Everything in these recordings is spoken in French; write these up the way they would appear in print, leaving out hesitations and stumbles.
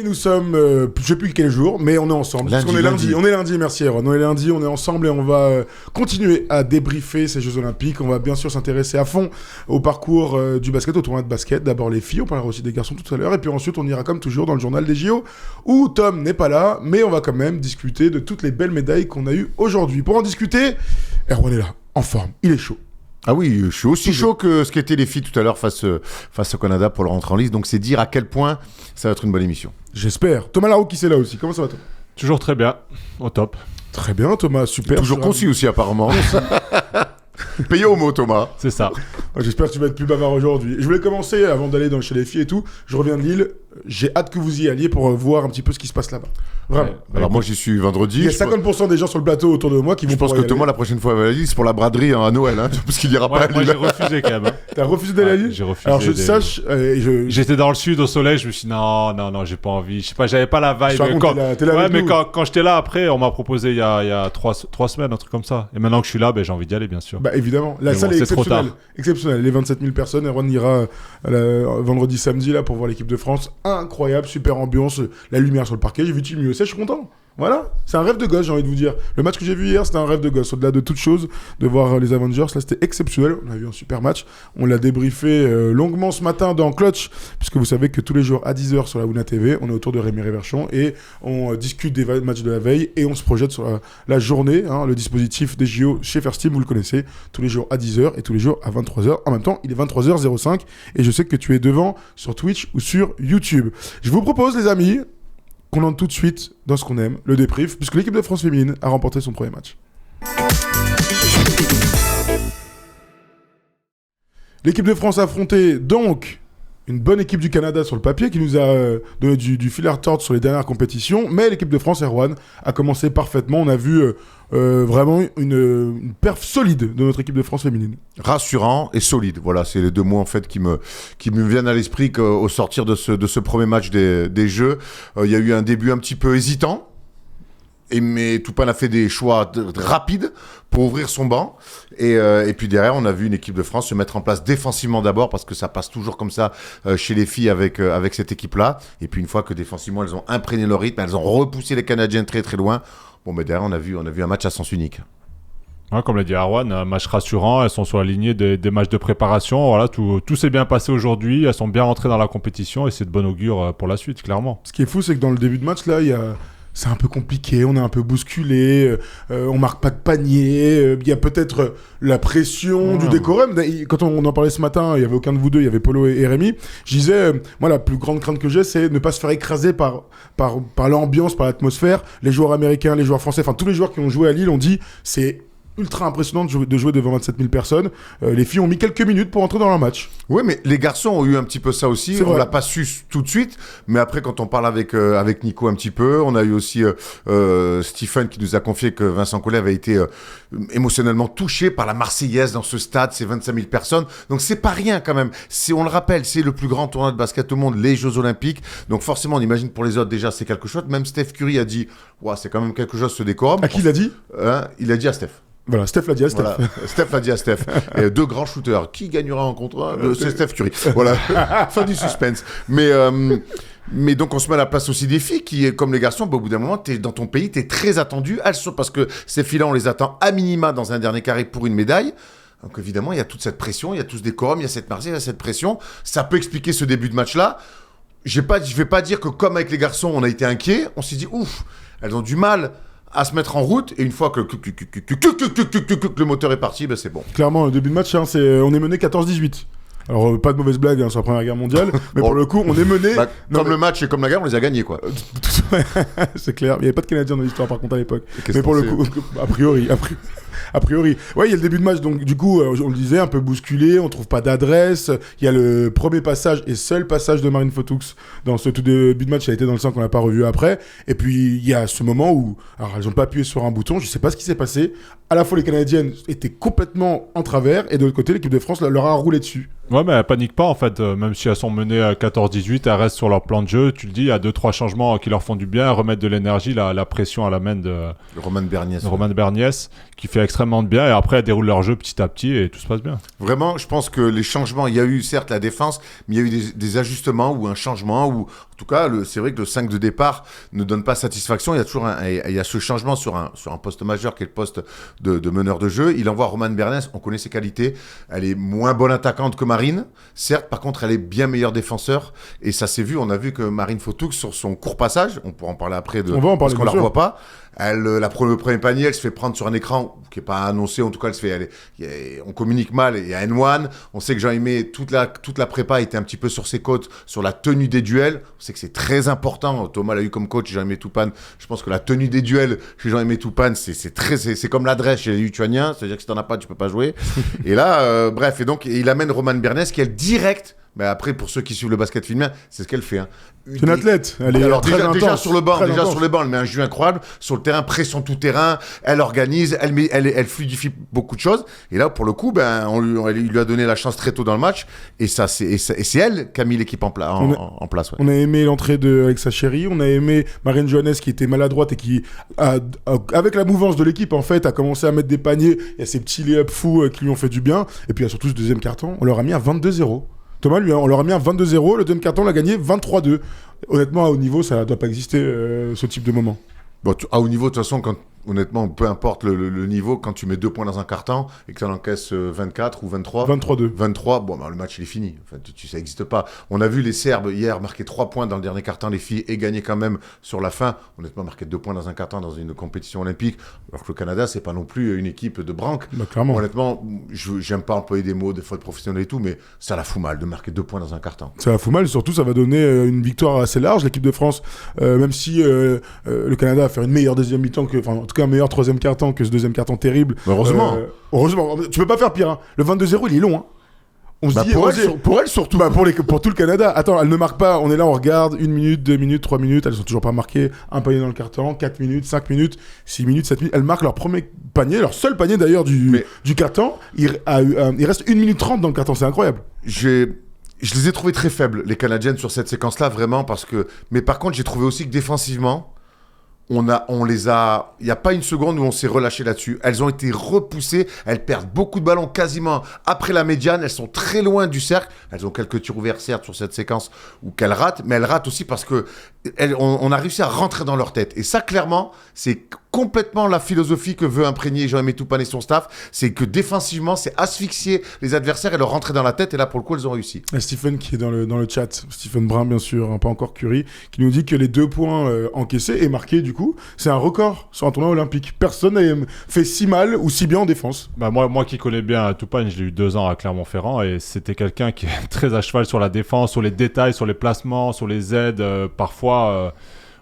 nous sommes, je sais plus quel jour, mais on est ensemble. Parce qu'on est lundi. On est lundi, merci Aaron. On est lundi, on est ensemble et on va continuer à débriefer ces Jeux Olympiques. On va bien sûr s'intéresser à fond au parcours du basket, au tournoi de basket. D'abord les filles, on parlera aussi des garçons tout à l'heure. Et puis ensuite, on ira comme toujours dans le journal des JO, où Tom n'est pas là, mais on va quand même discuter de toutes les belles médailles qu'on a eues aujourd'hui. Pour en discuter, Erwan est là, en forme, il est chaud. Ah oui, je suis aussi chaud que ce qu'étaient les filles tout à l'heure face au Canada pour le rentrer en liste. Donc c'est dire à quel point ça va être une bonne émission. J'espère. Thomas Larocque qui c'est là aussi. Comment ça va, Thomas ? Toujours très bien, au top. Très bien, Thomas, super. Toujours concis aussi apparemment. Payé au mot, Thomas. C'est ça. J'espère que tu vas être plus bavard aujourd'hui. Je voulais commencer, avant d'aller chez les filles et tout, je reviens de Lille. J'ai hâte que vous y alliez pour voir un petit peu ce qui se passe là-bas. Vraiment. Alors moi j'y suis vendredi. Il y a 50% des gens sur le plateau autour de moi qui vont. Je pense que Thomas la prochaine fois à Lille c'est pour la braderie à Noël, hein, parce qu'il ira pas à Lille. Moi j'ai refusé quand même. T'as refusé d'aller à Lille ? J'ai refusé. Alors je sache, j'étais dans le sud au soleil, je me suis dit non, j'ai pas envie. Je sais pas, j'avais pas la vibe. T'es là mais quand j'étais là après, on m'a proposé il y a 3 semaines, un truc comme ça. Et maintenant que je suis là, j'ai envie d'y aller bien sûr. Bah évidemment, la salle est exceptionnelle. Les 27 000 personnes, Erwan ira vendredi, samedi là pour voir l'équipe de France. Incroyable, super ambiance, la lumière sur le parquet. J'ai vu Team USA, je suis content. Voilà, c'est un rêve de gosse, j'ai envie de vous dire. Le match que j'ai vu hier, c'était un rêve de gosse. Au-delà de toute chose, de voir les Avengers, là, c'était exceptionnel. On a vu un super match. On l'a débriefé longuement ce matin dans Clutch, puisque vous savez que tous les jours à 10h sur la Wuna TV, on est autour de Rémi Réverchon et on discute des matchs de la veille et on se projette sur la journée. Le dispositif des JO chez First Team, vous le connaissez, tous les jours à 10h et tous les jours à 23h. En même temps, il est 23h05 et je sais que tu es devant sur Twitch ou sur YouTube. Je vous propose, les amis, qu'on entre tout de suite dans ce qu'on aime, le débrief, puisque l'équipe de France féminine a remporté son premier match. L'équipe de France a affronté donc une bonne équipe du Canada sur le papier qui nous a donné du fil à retordre sur les dernières compétitions, mais l'équipe de France, Erwan, a commencé parfaitement. On a vu vraiment une perf solide de notre équipe de France féminine. Rassurant et solide, voilà, c'est les deux mots en fait qui me viennent à l'esprit au sortir de ce premier match des Jeux. Il y a eu un début un petit peu hésitant. Mais Toupane a fait des choix rapides pour ouvrir son banc. Et puis derrière, on a vu une équipe de France se mettre en place défensivement d'abord, parce que ça passe toujours comme ça chez les filles avec cette équipe-là. Et puis une fois que défensivement, elles ont imprégné leur rythme, elles ont repoussé les Canadiennes très très loin. Bon, mais derrière, on a vu un match à sens unique. Ouais, comme l'a dit Arwan, un match rassurant. Elles sont sur la lignée des matchs de préparation. Voilà, tout s'est bien passé aujourd'hui. Elles sont bien rentrées dans la compétition et c'est de bon augure pour la suite, clairement. Ce qui est fou, c'est que dans le début de match, là, c'est un peu compliqué, on est un peu bousculé, on marque pas de panier, il y a peut-être la pression du décorum. Quand on en parlait ce matin, il y avait aucun de vous deux, il y avait Polo et Rémi. Je disais, moi la plus grande crainte que j'ai, c'est ne pas se faire écraser par l'ambiance, par l'atmosphère. Les joueurs américains, les joueurs français, enfin tous les joueurs qui ont joué à Lille ont dit c'est ultra impressionnant de jouer devant 27 000 personnes. Les filles ont mis quelques minutes pour entrer dans leur match. Oui, mais les garçons ont eu un petit peu ça aussi. On l'a pas su tout de suite, mais après, quand on parle avec Nico un petit peu, on a eu aussi Stephen qui nous a confié que Vincent Collet avait été émotionnellement touché par la Marseillaise dans ce stade, ces 25 000 personnes. Donc, c'est pas rien quand même. On le rappelle, c'est le plus grand tournoi de basket au monde, les Jeux Olympiques. Donc, forcément, on imagine pour les autres, déjà, c'est quelque chose. Même Steph Curry a dit, c'est quand même quelque chose ce décorum. À qui il a dit Il a dit à Steph. Voilà, Steph l'a dit à Steph. Voilà, Steph l'a dit à Steph. Et deux grands shooters. Qui gagnera en contre c'est Steph Curry. Voilà. Fin du suspense. Mais donc, on se met à la place aussi des filles qui, comme les garçons, au bout d'un moment, dans ton pays, t'es très attendu. Elles sont, parce que ces filles-là, on les attend à minima dans un dernier carré pour une médaille. Donc, évidemment, il y a toute cette pression, il y a tout ce décorum, il y a cette Marseillaise, il y a cette pression. Ça peut expliquer ce début de match-là. Je vais pas dire que, comme avec les garçons, on a été inquiets. On s'est dit, ouf, elles ont du mal à se mettre en route, et une fois que le moteur est parti, c'est bon. Clairement, le début de match, on est mené 14-18. Alors, pas de mauvaise blague sur la Première Guerre mondiale, mais pour le coup, on est mené... le match et comme la guerre, on les a gagnés, quoi. C'est clair. Il n'y avait pas de Canadiens dans l'histoire, par contre, à l'époque. Mais pour le coup, a priori. Ouais, il y a le début de match, donc du coup, on le disait, un peu bousculé, on trouve pas d'adresse. Il y a le premier passage et seul passage de Marine Fotoux dans ce tout début de match, ça a été dans le 5 qu'on n'a pas revu après. Et puis, il y a ce moment où, alors elles ont pas appuyé sur un bouton, je sais pas ce qui s'est passé. À la fois, les Canadiennes étaient complètement en travers, et de l'autre côté, l'équipe de France leur a roulé dessus. Ouais, mais elles paniquent pas en fait, même si elles sont menées à 14-18, elles restent sur leur plan de jeu. Tu le dis, il y a 2-3 changements qui leur font du bien, remettre de l'énergie, la pression à la main de Romain Berniès, qui fait extrêmement de bien, et après elles déroulent leur jeu petit à petit et tout se passe bien. Vraiment, je pense que les changements, il y a eu certes la défense, mais il y a eu des ajustements ou un changement, ou en tout cas, c'est vrai que le 5 de départ ne donne pas satisfaction. Il y a toujours il y a ce changement sur un poste majeur qui est le poste de meneur de jeu. Il envoie Roman Bernes, on connaît ses qualités. Elle est moins bonne attaquante que Marine. Certes, par contre, elle est bien meilleure défenseur. Et ça s'est vu, on a vu que Marine Fotouk, sur son court passage, on pourra en parler après, parce qu'on ne la revoit pas. Le premier panier, elle se fait prendre sur un écran qui n'est pas annoncé, en tout cas, on communique mal. Il y a N1, on sait que Jean-Aimé, toute la prépa était un petit peu sur ses côtes, sur la tenue des duels. On sait que c'est très important. Thomas l'a eu comme coach, Jean-Aimé Toupane. Je pense que la tenue des duels chez Jean-Aimé Toupane, c'est comme l'adresse chez les Lituaniens. C'est-à-dire que si t'en as pas, tu peux pas jouer. Et là, bref, et donc, il amène Roman Bernes, qui est direct. Mais après, pour ceux qui suivent le basket féminin, c'est ce qu'elle fait. Hein. C'est une athlète. Elle est alors, très déjà sur le banc, intense. elle met un jeu incroyable. Sur le terrain, pression tout terrain. Elle organise, elle fluidifie beaucoup de choses. Et là, pour le coup, il lui a donné la chance très tôt dans le match. Et c'est elle qui a mis l'équipe en place. Ouais. On a aimé l'entrée d'Alexa Chéri. On a aimé Marine Johannes qui était maladroite et qui, avec la mouvance de l'équipe, en fait, a commencé à mettre des paniers. Il y a ces petits lay-up fous qui lui ont fait du bien. Et puis, il y a surtout ce deuxième carton. On leur a mis à 22-0. Thomas, lui, on leur a mis un 22-0, le deuxième carton, on l'a gagné 23-2. Honnêtement, à haut niveau, ça ne doit pas exister, ce type de moment. Bon, à haut niveau, de toute façon, honnêtement, peu importe le niveau, quand tu mets 2 points dans un carton et que tu en encaisses 24 ou 23... 23-2. 23, le match, il est fini. Enfin, ça n'existe pas. On a vu les Serbes, hier, marquer 3 points dans le dernier carton, les filles, et gagner quand même sur la fin. Honnêtement, marquer 2 points dans un carton dans une compétition olympique, alors que le Canada, c'est pas non plus une équipe de branque. Clairement. Honnêtement, j'aime pas employer des mots, des fois de professionnels et tout, mais ça la fout mal de marquer 2 points dans un carton. Ça la fout mal, surtout, ça va donner une victoire assez large. L'équipe de France, même si le Canada va faire une meilleure deuxième mi-temps, en tout cas un meilleur troisième carton que ce deuxième carton terrible. Heureusement. Heureusement. Tu peux pas faire pire. Hein. Le 22-0, il est long. Hein. On se dit, pour elle surtout. Pour tout le Canada. Attends, elle ne marque pas. On est là, on regarde 1 minute, 2 minutes, 3 minutes. Elles sont toujours pas marquées. Un panier dans le carton, 4 minutes, 5 minutes, 6 minutes, 7 minutes. Elles marquent leur premier panier, leur seul panier d'ailleurs du carton. Il reste 1 minute 30 dans le carton. C'est incroyable. Je les ai trouvées très faibles, les Canadiennes, sur cette séquence-là, vraiment, parce que. Mais par contre, j'ai trouvé aussi que défensivement, il n'y a pas une seconde où on s'est relâché là-dessus. Elles ont été repoussées, elles perdent beaucoup de ballons quasiment après la médiane, elles sont très loin du cercle. Elles ont quelques tirs ouverts, certes, sur cette séquence où qu'elles ratent, mais elles ratent aussi parce qu'on a réussi à rentrer dans leur tête. Et ça, clairement, c'est complètement la philosophie que veut imprégner Jean-Aimé Toupane et son staff. C'est que défensivement, c'est asphyxier les adversaires et leur rentrer dans la tête. Et là, pour le coup, elles ont réussi. Et Stephen qui est dans le chat, Stephen Brun, bien sûr, pas encore Curie, qui nous dit que les 2 points encaissés et marqués, du coup, c'est un record sur un tournoi olympique. Personne n'a fait si mal ou si bien en défense. Moi qui connais bien Toupane, je l'ai eu 2 ans à Clermont-Ferrand et c'était quelqu'un qui est très à cheval sur la défense, sur les détails, sur les placements, sur les aides. Parfois,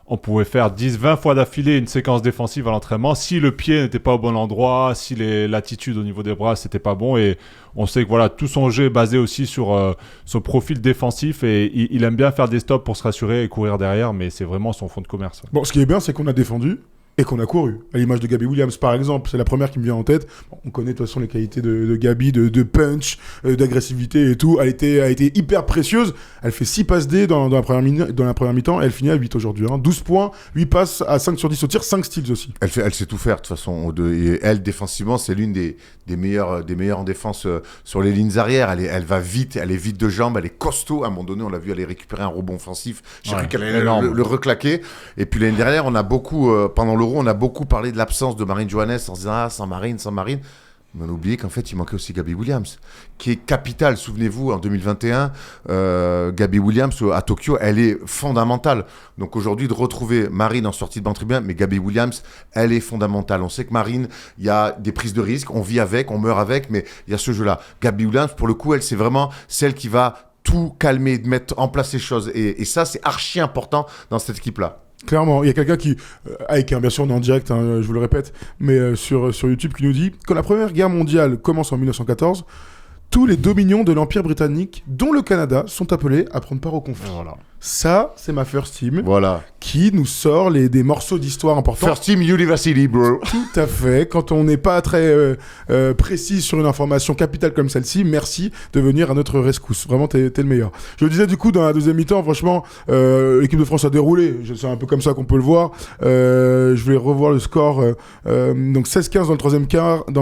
on pouvait faire 10-20 fois d'affilée une séquence défensive à l'entraînement. Si le pied n'était pas au bon endroit, si l'attitude au niveau des bras, c'était pas bon. Et on sait que tout son jeu est basé aussi sur son profil défensif et il aime bien faire des stops pour se rassurer et courir derrière, mais c'est vraiment son fond de commerce. Bon, ce qui est bien, c'est qu'on a défendu et qu'on a couru. À l'image de Gabby Williams, par exemple, c'est la première qui me vient en tête. Bon, on connaît de toute façon les qualités de Gabby, de punch, d'agressivité et tout. Elle a été hyper précieuse. Elle fait 6 passes D dans la première mi-temps et elle finit à 8 aujourd'hui. 12 points, 8 passes à 5 sur 10 au tir, 5 steals aussi. Elle sait tout faire de toute façon. Et elle, défensivement, c'est l'une des meilleures en défense sur les lignes arrières. Elle va vite, elle est vite de jambes, elle est costaud. À un moment donné, on l'a vu aller récupérer un rebond offensif. J'ai cru qu'elle allait le reclaquer. Et puis l'année dernière, on a beaucoup, pendant l'Euro, on a beaucoup parlé de l'absence de Marine Johannes en disant sans Marine. Mais on a oublié qu'en fait, il manquait aussi Gabby Williams, qui est capitale. Souvenez-vous, en 2021, Gabby Williams, à Tokyo, elle est fondamentale. Donc aujourd'hui, de retrouver Marine en sortie de banc tribun, mais Gabby Williams, elle est fondamentale. On sait que Marine, il y a des prises de risques, on vit avec, on meurt avec, mais il y a ce jeu-là. Gabby Williams, pour le coup, elle, c'est vraiment celle qui va tout calmer, de mettre en place les choses. Et ça, c'est archi important dans cette équipe-là. Clairement, il y a quelqu'un qui, bien sûr on est en direct, je vous le répète, mais sur YouTube qui nous dit « Quand la Première Guerre mondiale commence en 1914, tous les dominions de l'Empire britannique, dont le Canada, sont appelés à prendre part au conflit. » Voilà. Ça, c'est ma first team qui nous sort des morceaux d'histoire importants. First team University, bro. Tout à fait. Quand on n'est pas très précis sur une information capitale comme celle-ci, merci de venir à notre rescousse. Vraiment, t'es le meilleur. Je le disais du coup, dans la deuxième mi-temps, franchement, l'équipe de France a déroulé. C'est un peu comme ça qu'on peut le voir. Je vais revoir le score. Donc 16-15 dans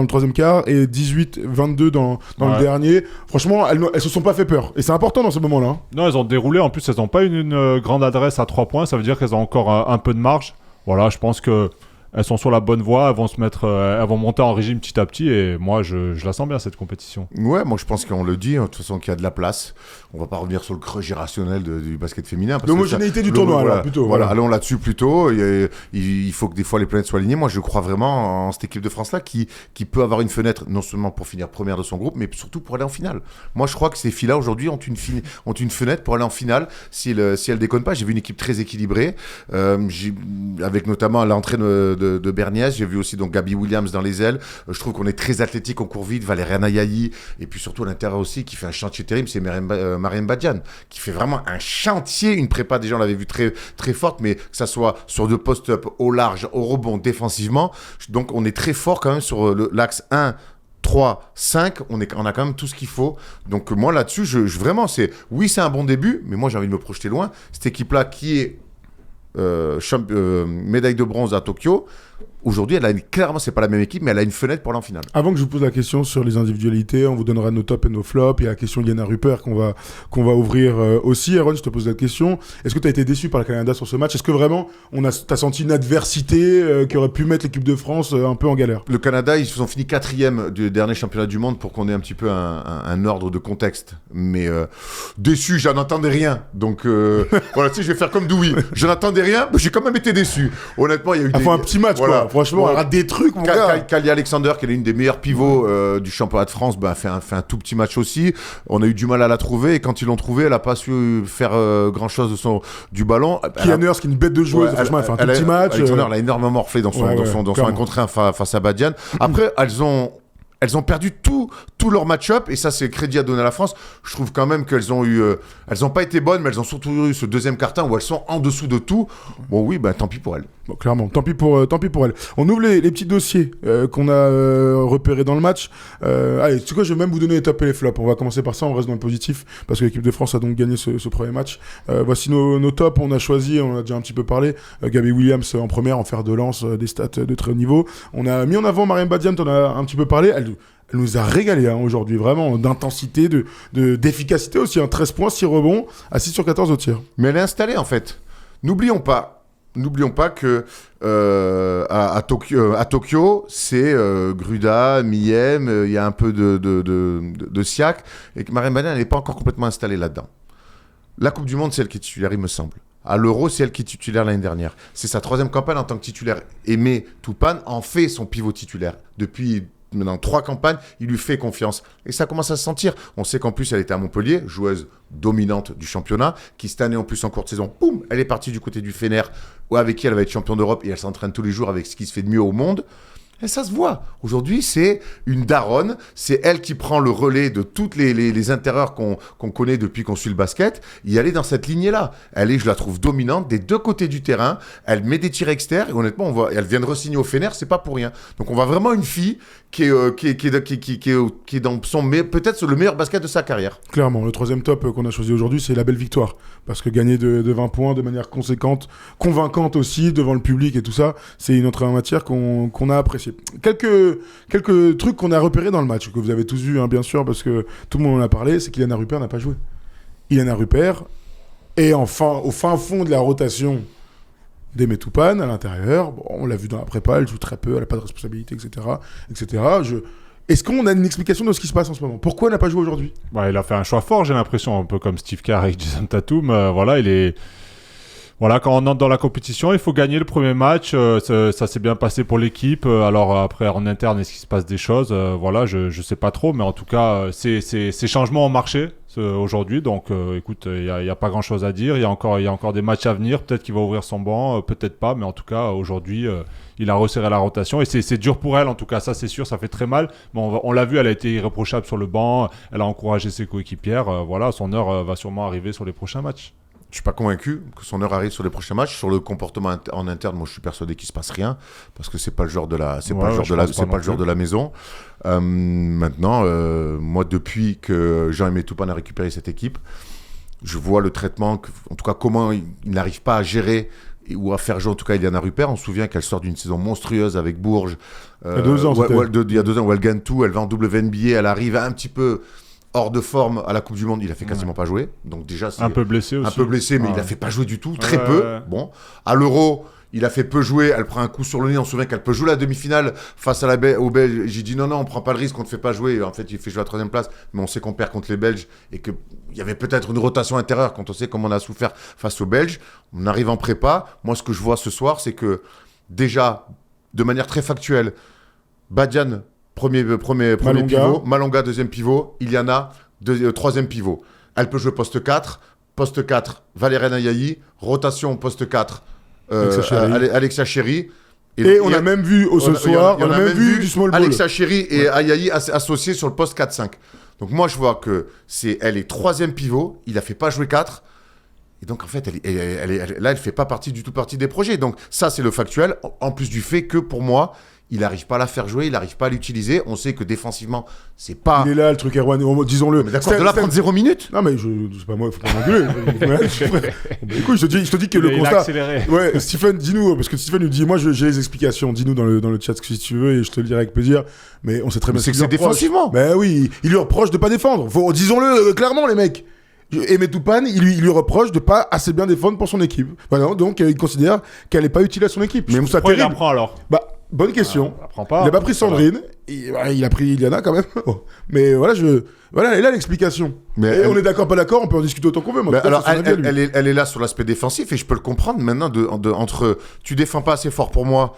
le troisième quart et 18-22 dans le dernier. Franchement, elles se sont pas fait peur. Et c'est important dans ce moment-là. Non, elles ont déroulé. En plus, elles n'ont pas eu une grande adresse à 3 points, ça veut dire qu'elles ont encore un peu de marge. Voilà, je pense que elles sont sur la bonne voie, elles vont monter en régime petit à petit et moi je la sens bien cette compétition. Ouais, moi je pense qu'on le dit, de toute façon qu'il y a de la place. On va pas revenir sur le creux gérationnel du basket féminin. L'homogénéité du tournoi, voilà, là, plutôt. Voilà, allons là-dessus plutôt. Il faut que des fois les planètes soient alignées. Moi je crois vraiment en cette équipe de France-là qui peut avoir une fenêtre non seulement pour finir première de son groupe, mais surtout pour aller en finale. Moi je crois que ces filles-là aujourd'hui ont une fenêtre pour aller en finale si elles déconnent pas. J'ai vu une équipe très équilibrée, avec notamment l'entrée de Berniès. J'ai vu aussi donc Gabi Williams dans les ailes. Je trouve qu'on est très athlétique, on court vite. Valériana Yahi et puis surtout à l'intérieur aussi qui fait un chantier terrible, c'est Mariam Badian qui fait vraiment un chantier, une prépa déjà on l'avait vu très très forte, mais que ça soit sur 2 post-up, au large, au rebond, défensivement. Donc on est très fort quand même sur l'axe 1, 3, 5, on a quand même tout ce qu'il faut. Donc moi là-dessus, vraiment c'est un bon début, mais moi j'ai envie de me projeter loin. Cette équipe-là qui est médaille de bronze à Tokyo. Aujourd'hui, clairement, c'est pas la même équipe, mais elle a une fenêtre pour aller en finale. Avant que je vous pose la question sur les individualités, on vous donnera nos tops et nos flops. Il y a la question Liana Rupert qu'on va ouvrir aussi. Aaron, je te pose la question. Est-ce que tu as été déçu par le Canada sur ce match ? Est-ce que vraiment, t'as senti une adversité qui aurait pu mettre l'équipe de France un peu en galère ? Le Canada, ils ont fini 4e du dernier championnat du monde pour qu'on ait un petit peu un ordre de contexte. Mais déçu, j'en entendais rien. Donc voilà, tu sais, je vais faire comme Doui. Je n'entendais rien, mais j'ai quand même été déçu. Honnêtement, il y a eu un petit match, voilà. Quoi. Franchement, elle rate des trucs, mon gars. Kali Alexander, qui est l'une des meilleures pivots du championnat de France, fait un tout petit match aussi. On a eu du mal à la trouver. Et quand ils l'ont trouvée, elle n'a pas su faire grand-chose du ballon. Kian Nurse, qui est une bête de joueuse. Franchement, elle fait un tout petit match. Alexander, elle a énormément morflé dans son 1 contre 1 face à Badian. Après, elles ont perdu tout leur match-up et ça c'est crédit à donner à la France. Je trouve quand même qu'elles ont pas été bonnes, mais elles ont surtout eu ce deuxième quart-temps où elles sont en dessous de tout. Bon oui, tant pis pour elles. Bon, clairement, tant pis pour elles. On ouvre les petits dossiers qu'on a repérés dans le match. Allez, tu sais quoi, je vais même vous donner les tops et les flops. On va commencer par ça, on reste dans le positif parce que l'équipe de France a donc gagné ce premier match. Voici nos tops. On a choisi, on a déjà un petit peu parlé, Gabi Williams en première, en fer de lance, des stats de très haut niveau. On a mis en avant Mariam Badian, t'en as un petit peu parlé. Elle nous a régalé aujourd'hui, vraiment, d'intensité, d'efficacité aussi. 13 points, 6 rebonds, à 6 sur 14 au tir. Mais elle est installée en fait. N'oublions pas que à Tokyo, c'est Gruda, Miem, il y a un peu de Siak, et que Mariam Badian n'est pas encore complètement installée là-dedans. La Coupe du Monde, c'est elle qui est titulaire, il me semble. À l'Euro, c'est elle qui est titulaire l'année dernière. C'est sa 3e campagne en tant que titulaire. Aimé Toupane en fait son pivot titulaire. Depuis maintenant 3 campagnes, il lui fait confiance. Et ça commence à se sentir. On sait qu'en plus, elle était à Montpellier, joueuse dominante du championnat, qui cette année, en plus, en courte saison, boum, elle est partie du côté du Fener, avec qui elle va être championne d'Europe, et elle s'entraîne tous les jours avec ce qui se fait de mieux au monde. Et ça se voit. Aujourd'hui, c'est une daronne. C'est elle qui prend le relais de toutes les intérieurs qu'on connaît depuis qu'on suit le basket. Et elle est dans cette lignée-là. Je la trouve dominante des 2 côtés du terrain. Elle met des tirs externes. Et honnêtement, elle vient de re-signer au Fener. C'est pas pour rien. Donc, on voit vraiment une fille qui est dans peut-être le meilleur basket de sa carrière. Clairement. Le 3e top qu'on a choisi aujourd'hui, c'est la belle victoire. Parce que gagner de 20 points de manière convaincante aussi, devant le public et tout ça, c'est une entrée en matière qu'on a appréciée. Quelques trucs qu'on a repérés dans le match, que vous avez tous vus, hein, bien sûr, parce que tout le monde en a parlé, c'est qu'Iliana Rupert n'a pas joué. Iliana Rupert est au fin fond de la rotation d'Aimé Toupane à l'intérieur. Bon, on l'a vu dans la prépa, elle joue très peu, elle n'a pas de responsabilité, etc. Est-ce qu'on a une explication de ce qui se passe en ce moment ? Pourquoi elle n'a pas joué aujourd'hui ? Il a fait un choix fort, j'ai l'impression, un peu comme Steve Kerr avec Jason Tatum. Voilà, quand on entre dans la compétition, il faut gagner le premier match. Ça s'est bien passé pour l'équipe. Alors après, en interne, est-ce qu'il se passe des choses ? Je sais pas trop, mais en tout cas, ces changements ont marché aujourd'hui. Donc, écoute, il y a pas grand-chose à dire. Il y a encore des matchs à venir. Peut-être qu'il va ouvrir son banc, peut-être pas. Mais en tout cas, aujourd'hui, il a resserré la rotation. Et c'est dur pour elle, en tout cas. Ça, c'est sûr, ça fait très mal. Mais on l'a vu, elle a été irréprochable sur le banc. Elle a encouragé ses coéquipières. Son heure va sûrement arriver sur les prochains matchs. Je suis pas convaincu que son heure arrive sur les prochains matchs. Sur le comportement en interne, moi je suis persuadé qu'il se passe rien parce que c'est pas le genre de la maison. Maintenant, moi depuis que Jean-Aimé Toupane a récupéré cette équipe, je vois le traitement, en tout cas comment il n'arrive pas à gérer ou à faire jouer en tout cas Iliana Rupert. On se souvient qu'elle sort d'une saison monstrueuse avec Bourges. Il y a 2 ans, il y a 2 ans où elle gagne tout, elle va en WNBA, elle arrive un petit peu hors de forme à la Coupe du Monde, il a fait quasiment pas jouer. Donc déjà, c'est un peu blessé aussi. Un peu blessé, mais il a fait pas jouer du tout, très peu. Bon, à l'Euro, il a fait peu jouer, elle prend un coup sur le nez, on se souvient qu'elle peut jouer la demi-finale face à aux Belges. J'ai dit non, on prend pas le risque, on ne fait pas jouer. En fait, il fait jouer à la 3e place, mais on sait qu'on perd contre les Belges et qu'il y avait peut-être une rotation intérieure quand on sait comment on a souffert face aux Belges. On arrive en prépa. Moi, ce que je vois ce soir, c'est que déjà, de manière très factuelle, Badian, premier pivot, Malonga, 2e pivot, Iliana, 3e pivot. Elle peut jouer poste 4, Valérien Ayayi, rotation poste 4, Alexia Chéri. Et on a même vu ce soir, on a même vu du small ball. Alexia Chéri et Ayayi associés sur le poste 4-5. Donc moi, je vois que elle est 3e pivot, il a fait pas jouer 4. Et donc, en fait, elle fait pas du tout partie des projets. Donc, ça, c'est le factuel. En plus du fait que, pour moi, il n'arrive pas à la faire jouer, il n'arrive pas à l'utiliser. On sait que défensivement, c'est pas... Il est là, le truc Erwan, disons-le. Mais d'accord, de là prendre 0 minutes. Non, mais c'est pas moi, il faut pas m'engueuler. Écoute, je te dis que le constat... accéléré. Ouais, Stephen, dis-nous, parce que Stephen nous dit, moi, j'ai les explications. Dis-nous dans le chat si tu veux, et je te le dirai avec plaisir. Mais on sait très bien c'est que c'est défensivement. Ben oui, il lui reproche de pas défendre. Disons-le clairement, les mecs. Aimé Toupane, il lui reproche de pas assez bien défendre pour son équipe. Voilà, donc il considère qu'elle n'est pas utile à son équipe. Mais pourquoi il apprend alors? Bonne question. Il n'a pas pris Sandrine, il a pris Iliana quand même. Mais voilà, elle est là l'explication. On est d'accord, pas d'accord, on peut en discuter autant qu'on veut. Moi, alors, elle est là sur l'aspect défensif et je peux le comprendre maintenant entre tu défends pas assez fort pour moi.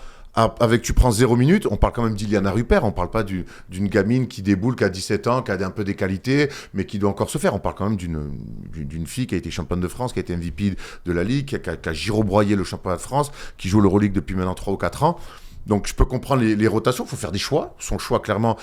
Avec tu prends 0 minutes, on parle quand même d'Iliana Rupert, on parle pas d'une gamine qui déboule, qui a 17 ans, qui a un peu des qualités, mais qui doit encore se faire. On parle quand même d'une fille qui a été championne de France, qui a été MVP de la Ligue, qui a girobroyé le championnat de France, qui joue l'Euroleague depuis maintenant 3 ou 4 ans. Donc je peux comprendre les rotations, il faut faire des choix. Son choix, clairement,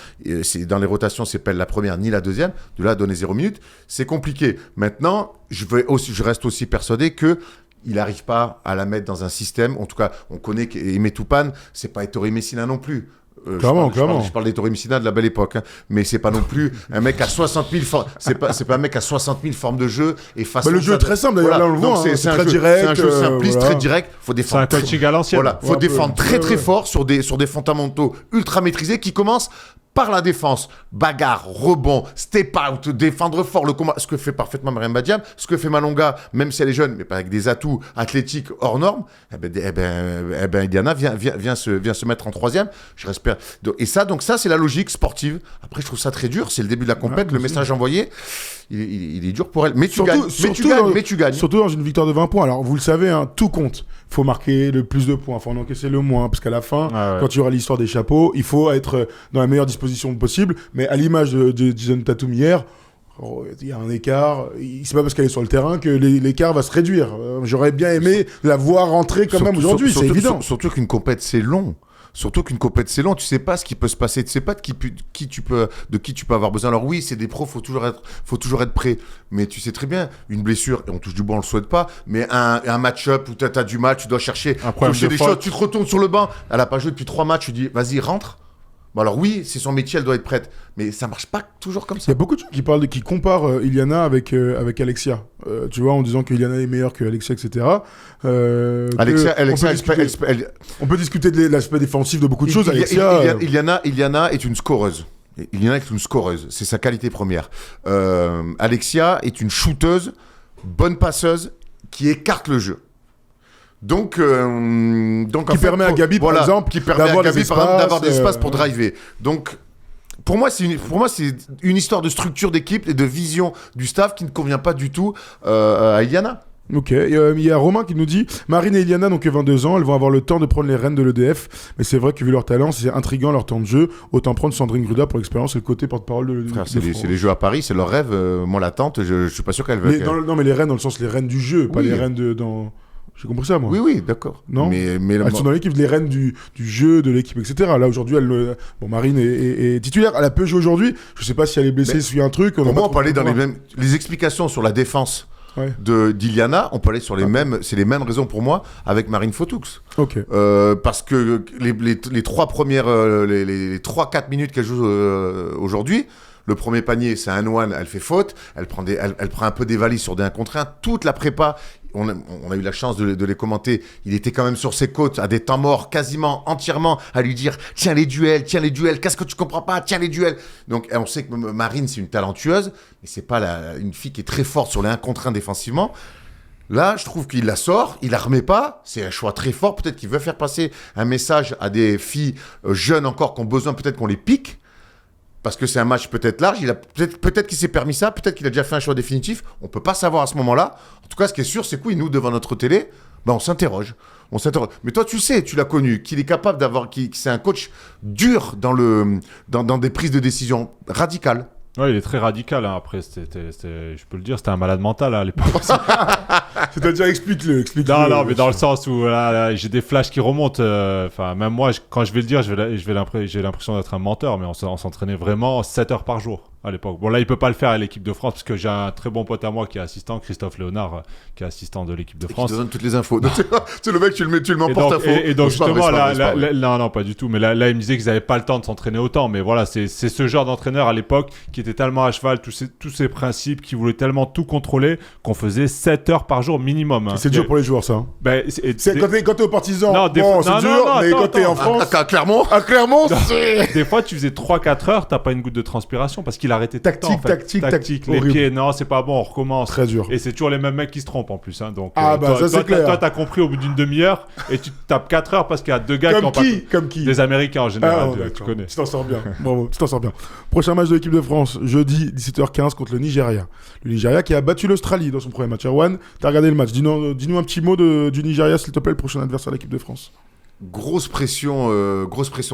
dans les rotations, c'est pas la première ni la deuxième. De là à donner 0 minutes, c'est compliqué. Maintenant, je reste aussi persuadé que il n'arrive pas à la mettre dans un système. En tout cas, on connaît qu'Aimé Toupane, c'est pas Ettore Messina non plus. Clairement. Je parle d'Ettore Messina de la belle époque, hein. Mais c'est pas non plus un mec à 60 000 c'est pas un mec à 60 000 formes de jeu et façon. Le jeu est très simple d'ailleurs, là on le voit. C'est très direct. C'est un jeu simpliste, très direct. Faut défendre. C'est un coaching à l'ancienne. Voilà, faut défendre très fort sur des fondamentaux ultra maîtrisés qui commencent par la défense, bagarre, rebond, step out, défendre fort le combat, ce que fait parfaitement Mariam Badiam, ce que fait Malonga, même si elle est jeune, mais pas avec des atouts athlétiques hors normes, Iliana vient se mettre en 3e, je respire. Et ça, c'est la logique sportive. Après, je trouve ça très dur, c'est le début de la compète, le message envoyé, il est dur pour elle. Mais tu gagnes. Surtout dans une victoire de 20 points. Alors, vous le savez, hein, tout compte. Il faut marquer le plus de points, il faut en encaisser le moins, parce qu'à la fin, quand il y aura l'histoire des chapeaux, il faut être dans la meilleure disposition possible. Mais à l'image de Jason Tatum hier, il y a un écart. C'est pas parce qu'elle est sur le terrain que l'écart va se réduire. J'aurais bien aimé la voir rentrer quand même aujourd'hui, c'est évident. Surtout qu'une compète, c'est long. Tu sais pas ce qui peut se passer, tu sais pas de qui tu peux avoir besoin. Alors oui, c'est des pros, faut toujours être prêt. Mais tu sais très bien, une blessure, et on touche du bois, on le souhaite pas, mais un match-up où t'as du mal, tu dois chercher des choses, tu te retournes sur le banc, elle a pas joué depuis 3 matchs, tu dis, vas-y, rentre. Bon alors oui, c'est son métier, elle doit être prête, mais ça marche pas toujours comme ça. Il y a beaucoup de gens qui comparent Iliana avec Alexia, tu vois, en disant que Iliana est meilleure que Alexia, etc. On peut discuter de l'aspect défensif de beaucoup de choses. Iliana est une scoreuse. C'est sa qualité première. Alexia est une shooteuse, bonne passeuse, qui écarte le jeu. Donc qui permet à Gabi, par exemple, d'avoir des espaces pour driver. Donc, pour moi, c'est une histoire de structure d'équipe et de vision du staff qui ne convient pas du tout à Iliana. Ok, il y a Romain qui nous dit Marine et Iliana n'ont que 22 ans, elles vont avoir le temps de prendre les rênes de l'EDF, mais c'est vrai que vu leur talent, c'est intriguant leur temps de jeu, autant prendre Sandrine Gruda pour l'expérience et le côté porte-parole de l'EDF. C'est les jeux à Paris, c'est leur rêve, moi l'attente, je suis pas sûr qu'elle veut. Non, mais les rênes dans le sens les rênes du jeu, pas les rênes dans... J'ai compris ça, moi. Oui, d'accord. Non, mais elles sont dans l'équipe, les reines du jeu, de l'équipe, etc. Là, aujourd'hui, Marine est titulaire. Elle a peu joué aujourd'hui. Je sais pas si elle est blessée, s'il y a un truc. Pour moi, on peut aller dans les explications sur la défense d'Iliana. On peut aller sur les mêmes raisons pour moi avec Marine Fotoux. Ok. Parce que les 3 premières, les 3-4 minutes qu'elle joue aujourd'hui, le premier panier, c'est un one, elle fait faute, elle prend un peu des valises sur des 1 contre 1. Toute la prépa, on a eu la chance de les commenter. Il était quand même sur ses côtes à des temps morts, quasiment entièrement, à lui dire tiens les duels, qu'est-ce que tu comprends pas, tiens les duels. Donc on sait que Marine c'est une talentueuse, mais c'est pas une fille qui est très forte sur les 1 contre 1 défensivement. Là, je trouve qu'il la sort, il la remet pas. C'est un choix très fort. Peut-être qu'il veut faire passer un message à des filles jeunes encore qui ont besoin peut-être qu'on les pique. Parce que c'est un match peut-être large. Peut-être qu'il s'est permis ça. Peut-être qu'il a déjà fait un choix définitif. On peut pas savoir à ce moment-là. En tout cas, ce qui est sûr, c'est que oui, nous, devant notre télé, on s'interroge. Mais toi, tu sais, tu l'as connu, qu'il est capable c'est un coach dur dans des prises de décision radicales. Ouais, il est très radical. Hein. Après, je peux le dire, c'était un malade mental à l'époque. C'est-à-dire, explique-le. Non, mais dans le sens où là, j'ai des flashs qui remontent. Même moi, quand je vais le dire, j'ai l'impression d'être un menteur, mais on s'entraînait vraiment 7 heures par jour à l'époque. Bon, là, il peut pas le faire à l'équipe de France parce que j'ai un très bon pote à moi qui est assistant, Christophe Léonard, qui est assistant de l'équipe de France. Qui te donne toutes les infos. C'est le mec, tu le mets en porte-à-faux. Et donc, justement, non, pas du tout. Mais là, il me disait qu'ils n'avaient pas le temps de s'entraîner autant. Mais voilà, c'est ce genre d'entraîneur à l'époque qui était tellement à cheval, tous ces principes, qui voulait tellement tout contrôler qu'on faisait 7 heures par jour minimum. Hein. C'est dur pour les joueurs, ça. Quand t'es au Partisan, c'est dur, mais quand t'es en France... À Clermont, des fois, tu faisais 3-4 heures, t'as pas une goutte de transpiration parce qu'il arrêtait tactique. Les pieds, non, c'est pas bon, on recommence. Très dur. Et c'est toujours les mêmes mecs qui se trompent en plus. Hein. Donc, c'est clair. Toi, t'as compris au bout d'une demi-heure et tu tapes 4 heures parce qu'il y a 2 gars Comme qui Des Américains en général, tu connais. Tu t'en sors bien. Bravo, tu t'en sors bien. Prochain match de l'équipe de France, jeudi 17h15 contre le Nigeria. Le Nigeria qui a battu l'Australie dans son premier match. Erwan, t'as regardé le match. Dis-nous un petit mot du Nigeria, s'il te plaît, le prochain adversaire de l'équipe de France. Grosse pression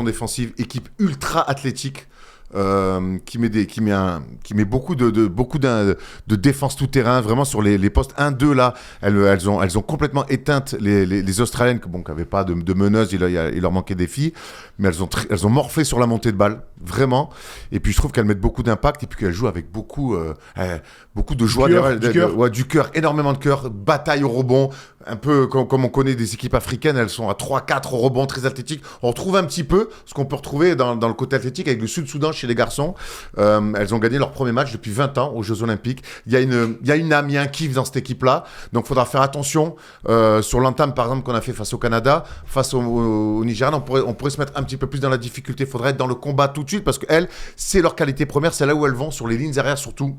défensive, équipe ultra athlétique. Qui met beaucoup de défense tout terrain vraiment sur les postes 1-2 là. Elles ont complètement éteinte les Australiennes qui n'avaient pas de meneuses, il leur manquait des filles, mais elles ont morflé sur la montée de balle vraiment. Et puis je trouve qu'elles mettent beaucoup d'impact et puis qu'elles jouent avec beaucoup de joie, du cœur, énormément de cœur, bataille au rebond, un peu comme on connaît des équipes africaines. Elles sont à 3-4 au rebond, très athlétiques. On retrouve un petit peu ce qu'on peut retrouver dans le côté athlétique avec le Sud-Soudan chez les garçons. Elles ont gagné leur premier match depuis 20 ans aux Jeux Olympiques. Il y a une âme, il y a un kiff dans cette équipe-là. Donc, il faudra faire attention sur l'entame, par exemple, qu'on a fait face au Canada, face au Nigeria. On pourrait se mettre un petit peu plus dans la difficulté. Il faudrait être dans le combat tout de suite parce qu'elles, c'est leur qualité première. C'est là où elles vont, sur les lignes arrière surtout.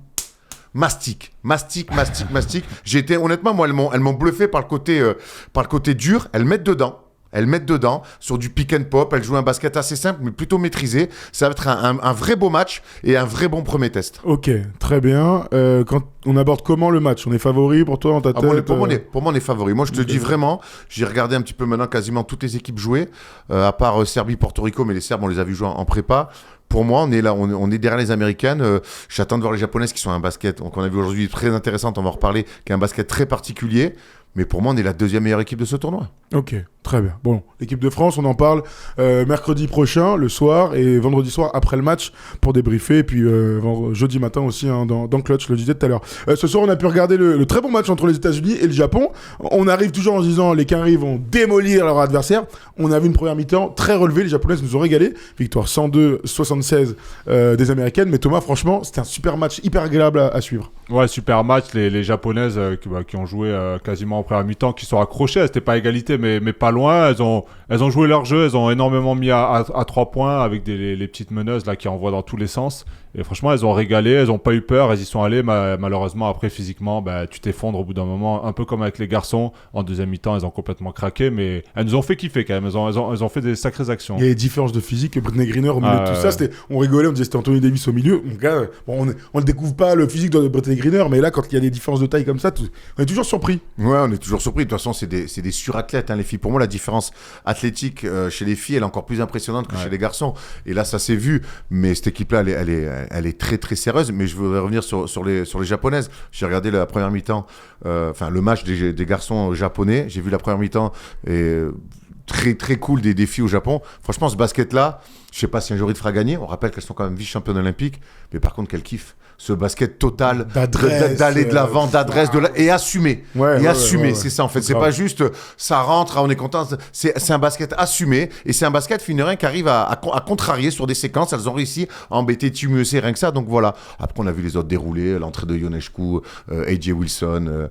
Mastic. Honnêtement, moi, elles m'ont bluffé par le côté dur. Elles mettent dedans sur du pick and pop. Elles jouent un basket assez simple, mais plutôt maîtrisé. Ça va être un vrai beau match et un vrai bon premier test. Ok, très bien. Quand on aborde comment le match ? On est favori pour toi dans ta tête pour moi, on est favori. Moi, je te dis vraiment, j'ai regardé un petit peu maintenant quasiment toutes les équipes jouer, à part Serbie, Porto Rico, mais les Serbes, on les a vus jouer en prépa. Pour moi, on est là, on est derrière les Américaines. J'attends de voir les Japonaises qui sont un basket, donc on a vu aujourd'hui très intéressante, on va en reparler, qui est un basket très particulier. Mais pour moi, on est la deuxième meilleure équipe de ce tournoi. Ok, très bien. Bon, l'équipe de France, on en parle mercredi prochain, le soir, et vendredi soir après le match pour débriefer. Et puis jeudi matin aussi dans Clutch, je le disais tout à l'heure. Ce soir, on a pu regarder le très bon match entre les États-Unis et le Japon. On arrive toujours en se disant les Canaries vont démolir leur adversaire. On a vu une première mi-temps très relevée. Les Japonaises nous ont régalé. Victoire 102-76 des Américaines. Mais Thomas, franchement, c'était un super match, hyper agréable à suivre. Ouais, super match. Les Japonaises qui ont joué quasiment en première mi-temps, qui sont accrochées. C'était pas égalité, mais pas loin. Elles ont joué leur jeu. Elles ont énormément mis à 3 points avec les petites meneuses là qui envoient dans tous les sens. Et franchement, elles ont régalé. Elles ont pas eu peur. Elles y sont allées. Malheureusement, après, physiquement, tu t'effondres au bout d'un moment. Un peu comme avec les garçons. En deuxième mi-temps, elles ont complètement craqué. Mais elles nous ont fait kiffer quand même. Elles ont fait des sacrées actions. Il y a des différences de physique. Britney Greener au milieu de tout ça. On rigolait. On disait c'était Anthony Davis au milieu. Donc, là, on ne découvre pas le physique de Britney Greener. Mais là, quand il y a des différences de taille comme ça, on est toujours surpris. Ouais, on est toujours surpris. De toute façon, c'est des surathlètes, les filles. Pour moi, la différence athlétique chez les filles, elle est encore plus impressionnante que chez les garçons. Et là, ça s'est vu. Mais cette équipe-là, elle est très, très sérieuse. Mais je voudrais revenir sur les Japonaises. J'ai regardé la première mi-temps, le match des garçons japonais. J'ai vu la première mi-temps et très très cool des défis au Japon. Franchement, ce basket-là, je sais pas si un jour il te fera gagner. On rappelle qu'elles sont quand même vice-championnes olympiques, mais par contre, quel kiff. Ce basket total d'aller de l'avant, d'adresse, et assumer. C'est ça en fait. C'est pas juste ça rentre, on est content. C'est un basket assumé et c'est un basket finerin qui arrive à contrarier sur des séquences. Elles ont réussi à embêter Team USA rien que ça. Donc voilà. Après on a vu les autres dérouler, l'entrée de Ionescu, AJ Wilson,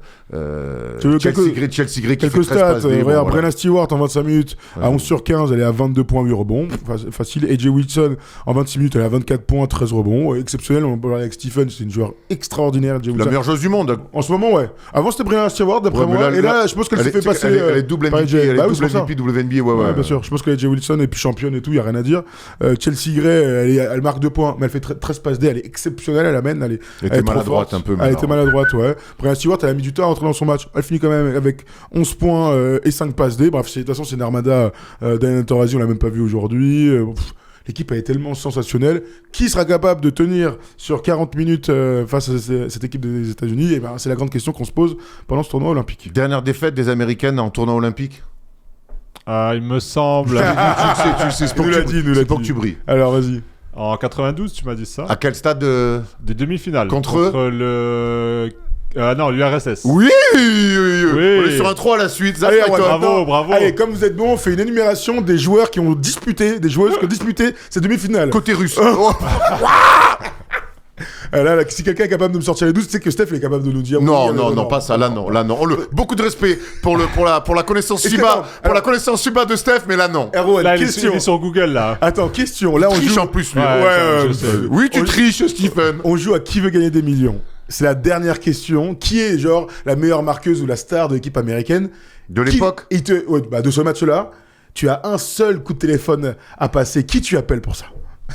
Chelsea Gray qui fait 13 passes. Regarde, Brenna Stewart en 25 minutes à 11 sur 15, elle est à 22 points, 8 rebonds. Facile. AJ Wilson en 26 minutes, elle est à 24 points, 13 rebonds. Exceptionnel. On peut parler avec Stephen. C'est une joueur extraordinaire. La meilleure joueuse du monde. En ce moment, ouais. Avant, c'était Brenna Stewart, d'après moi. Et là, je pense qu'elle s'est fait passer. Elle est double MVP, WNBA. Ouais, bien sûr. Je pense que AJ Wilson est plus championne et tout, il n'y a rien à dire. Chelsea Gray, elle marque 2 points, mais elle fait 13 passes D, elle est exceptionnelle, elle amène. Elle était maladroite un peu. Elle était maladroite, ouais. Brenna Stewart, elle a mis du temps à rentrer dans son match. Elle finit quand même avec 11 points et 5 passes D. Bref, de toute façon, c'est une armada. Diana Taurasi, on l'a même pas vu aujourd'hui. L'équipe est tellement sensationnelle. Qui sera capable de tenir sur 40 minutes face à cette équipe des États-Unis? Et c'est la grande question qu'on se pose pendant ce tournoi olympique. Dernière défaite des Américaines en tournoi olympique. Il me semble. tu sais, c'est pour que tu brilles. Alors, vas-y. En 92, tu m'as dit ça. À quel stade Des demi-finales. Contre le... non, l'URSS. Oui. On est sur un 3 à la suite. Allez, bravo. Allez, comme vous êtes bon, on fait une énumération des joueurs qui ont disputé, des joueuses qui ont disputé ces demi-finales. Côté russe. Là, si quelqu'un est capable de me sortir les 12, tu sais que Steph est capable de nous dire. Non, pas ça. Là, non. Beaucoup de respect pour la connaissance FIBA, la connaissance FIBA de Steph, mais là, non. Erwan, là, question. Il est sur Google, là. Attends, question. Là, on triche joue en plus, lui. Oui, tu triches, Stephen. On joue à qui veut gagner des millions. C'est la dernière question. Qui est, genre, la meilleure marqueuse ou la star de l'équipe américaine de l'époque? De ce match-là, tu as un seul coup de téléphone à passer. Qui tu appelles pour ça?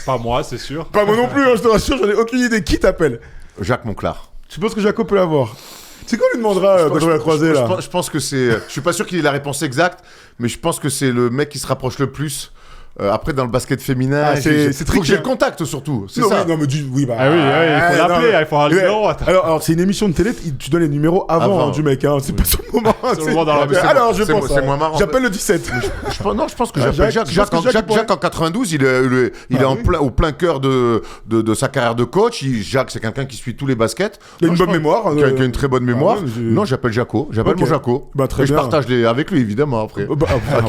Pas moi, c'est sûr. Pas moi non plus, je te rassure, j'en ai aucune idée. Qui t'appelle? Jacques Monclar. Tu penses que Jaco peut l'avoir? C'est quoi, on lui demandera quand on va la croiser, là? Je pense que c'est... Je suis pas sûr qu'il ait la réponse exacte, mais je pense que c'est le mec qui se rapproche le plus. Après, dans le basket féminin, c'est faut que j'ai le contact, surtout. C'est ça. Oui, il faut l'appeler, il faut avoir le numéro. Alors, c'est une émission de télé, tu donnes les numéros avant du mec, hein. C'est pas son moment. C'est le moment dans la... Alors, je pense. C'est moins marrant. J'appelle le 17. Je pense que j'appelle Jacques. Jacques, en 92, il est au plein cœur de sa carrière de coach. Jacques, c'est quelqu'un qui suit tous les baskets. Il a une bonne mémoire. Qui a une très bonne mémoire. Non, j'appelle Jaco. J'appelle mon Jaco. Et je partage avec lui, évidemment, après.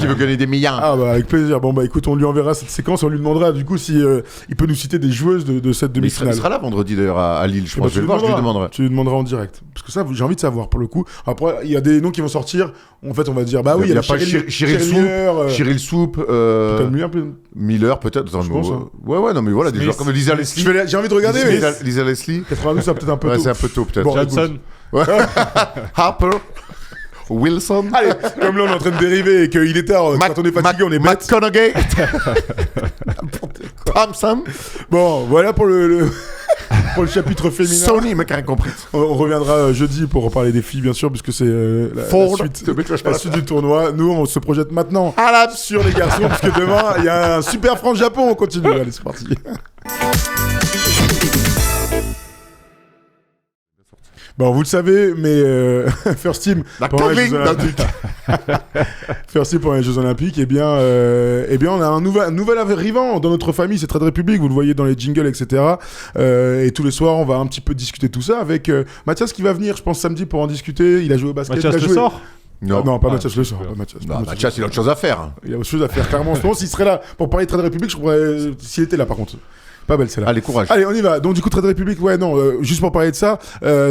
Qui veut gagner des milliards. Avec plaisir. Bon, écoute, on lui enverra cette séquence, on lui demandera du coup si il peut nous citer des joueuses de cette demi-finale. Il sera là vendredi d'ailleurs à Lille, je pense. Je vais le voir, je lui demanderai. Tu lui demanderas en direct. Parce que ça, j'ai envie de savoir pour le coup. Après, il y a des noms qui vont sortir. En fait, on va dire, bah oui, il y a pas Cyril Soupe. Miller, peut-être. Je pense. Ouais, non, mais voilà, des joueurs comme Lisa Leslie. J'ai envie de regarder. Lisa Leslie. 92, c'est peut-être un peu tôt. C'est un peu tôt, peut-être. Johnson. Harper. Wilson. Allez, comme là on est en train de dériver et qu'il est tard, quand on est fatigué, on est bête. McConaughey. Thompson. Bon, voilà pour le chapitre féminin. Sony, mec, a rien compris. On reviendra jeudi pour reparler des filles, bien sûr, puisque c'est la suite du tournoi. Nous, on se projette maintenant sur les garçons, parce que demain, il y a un super France-Japon. On continue. Allez, c'est parti. Bon, vous le savez, mais First Team pendant les Jeux Olympiques. First Team pendant les Jeux Olympiques, eh bien, on a un nouvel arrivant dans notre famille, c'est Trade Republic, vous le voyez dans les jingles, etc. Et tous les soirs, on va un petit peu discuter tout ça avec Mathias qui va venir, je pense, samedi pour en discuter. Il a joué au basket. Mathias Le Sort? Non, pas Mathias Le Sort. Mathias, il a autre chose à faire. Il a autre chose à faire, clairement. En ce moment, s'il serait là pour parler de Trade Republic, je pourrais... S'il était là, par contre. Pas belle celle-là. Allez, courage. Allez, on y va. Donc du coup, Trade Republic, juste pour parler de ça.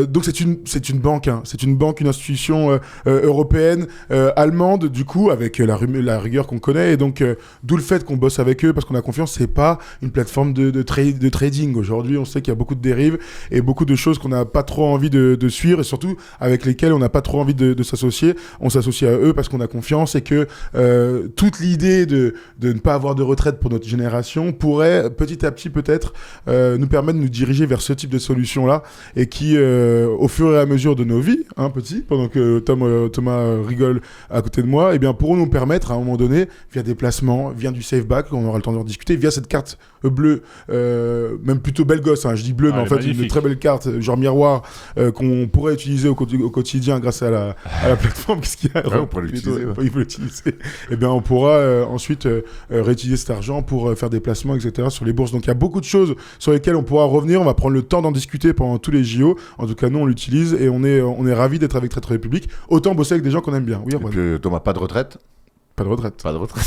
Donc c'est une banque, hein. C'est une banque, une institution européenne, allemande, du coup, avec la rigueur qu'on connaît. Et donc d'où le fait qu'on bosse avec eux parce qu'on a confiance. C'est pas une plateforme de trading. Aujourd'hui, on sait qu'il y a beaucoup de dérives et beaucoup de choses qu'on n'a pas trop envie de suivre et surtout avec lesquelles on n'a pas trop envie de s'associer. On s'associe à eux parce qu'on a confiance et que toute l'idée de ne pas avoir de retraite pour notre génération pourrait petit à petit peut-être peut-être nous permet de nous diriger vers ce type de solution-là et qui, au fur et à mesure de nos vies, petit, pendant que Thomas rigole à côté de moi, eh bien, pourront nous permettre à un moment donné, via des placements, via du safe back, on aura le temps d'en discuter, via cette carte bleue, même plutôt belle gosse, je dis bleue, mais en fait une très belle carte, genre miroir, qu'on pourrait utiliser au quotidien grâce à la plateforme. Qu'est-ce qu'il y a? On pourrait l'utiliser. Il faut l'utiliser. Eh bien, on pourra ensuite réutiliser cet argent pour faire des placements, etc. sur les bourses. Donc, il y a beaucoup de choses sur lesquelles on pourra revenir. On va prendre le temps d'en discuter pendant tous les JO. En tout cas, nous, on l'utilise et on est ravis d'être avec Trade République. Autant bosser avec des gens qu'on aime bien. Oui, et puis, Thomas, pas de retraite? Pas de retraite. Pas de retraite.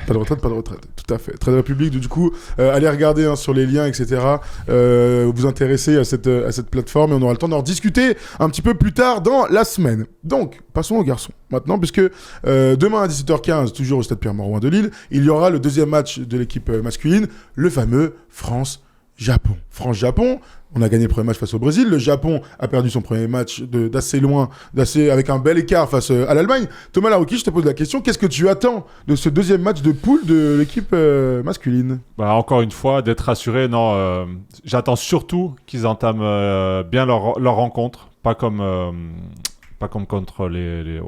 Pas de retraite, pas de retraite. Tout à fait. Trade République, du coup, allez regarder sur les liens, etc. Vous intéresser à cette plateforme et on aura le temps d'en discuter un petit peu plus tard dans la semaine. Donc, passons aux garçons maintenant, puisque demain à 17h15, toujours au stade Pierre-Mauroy de Lille, il y aura le deuxième match de l'équipe masculine, le fameux France-Japon. France-Japon. On a gagné le premier match face au Brésil. Le Japon a perdu son premier match d'assez loin, avec un bel écart face à l'Allemagne. Thomas Larouki, je te pose la question. Qu'est-ce que tu attends de ce deuxième match de poule de l'équipe masculine? Encore une fois, d'être rassuré. Non, j'attends surtout qu'ils entament bien leur rencontre. Pas comme contre les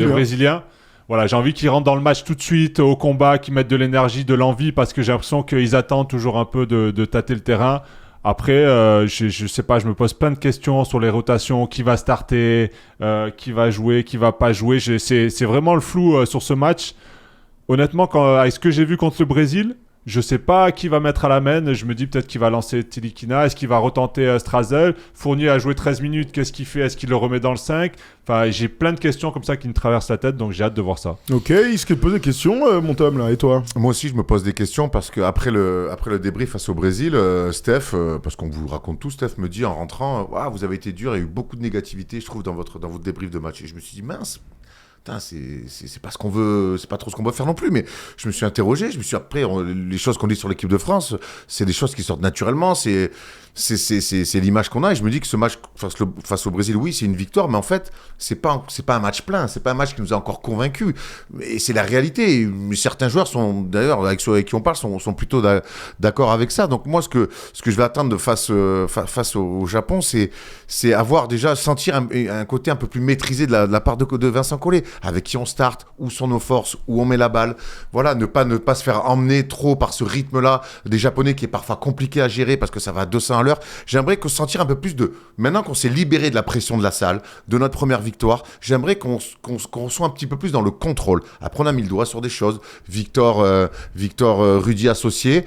Brésiliens. Voilà, j'ai envie qu'ils rentrent dans le match tout de suite, au combat, qu'ils mettent de l'énergie, de l'envie, parce que j'ai l'impression qu'ils attendent toujours un peu de tâter le terrain. Après, je sais pas, je me pose plein de questions sur les rotations, qui va starter, qui va jouer, qui va pas jouer. C'est vraiment le flou sur ce match. Honnêtement, avec ce que j'ai vu contre le Brésil, je sais pas qui va mettre à la main. Je me dis peut-être qu'il va lancer Tilikina. Est-ce qu'il va retenter Strazel? Fournier a joué 13 minutes. Qu'est-ce qu'il fait? Est-ce qu'il le remet dans le 5? Enfin, j'ai plein de questions comme ça qui me traversent la tête, donc j'ai hâte de voir ça. Ok, est-ce que tu poses des questions, mon Tom, là, et toi? Moi aussi, je me pose des questions parce qu'après le débrief face au Brésil, Steph, parce qu'on vous raconte tout, Steph me dit en rentrant, vous avez été dur, il y a eu beaucoup de négativité, je trouve, dans votre débrief de match. Et je me suis dit, mince. Putain, c'est pas ce qu'on veut, c'est pas trop ce qu'on veut faire non plus, mais je me suis interrogé, après, les choses qu'on dit sur l'équipe de France, c'est des choses qui sortent naturellement, c'est l'image qu'on a, et je me dis que ce match face au Brésil, oui, c'est une victoire, mais en fait, c'est pas un match plein, c'est pas un match qui nous a encore convaincus, et c'est la réalité. Certains joueurs sont, d'ailleurs, avec ceux avec qui on parle, sont plutôt d'accord avec ça. Donc moi, ce que je vais attendre face au Japon, c'est avoir déjà sentir un côté un peu plus maîtrisé de la part de Vincent Collet, avec qui on start, où sont nos forces, où on met la balle. Voilà, ne pas se faire emmener trop par ce rythme-là des Japonais qui est parfois compliqué à gérer parce que ça va à 200 à l'heure. J'aimerais sentir un peu plus maintenant qu'on s'est libéré de la pression de la salle, de notre première victoire, j'aimerais qu'on soit un petit peu plus dans le contrôle. Après, on a mis le doigt sur des choses. Victor Rudy associé.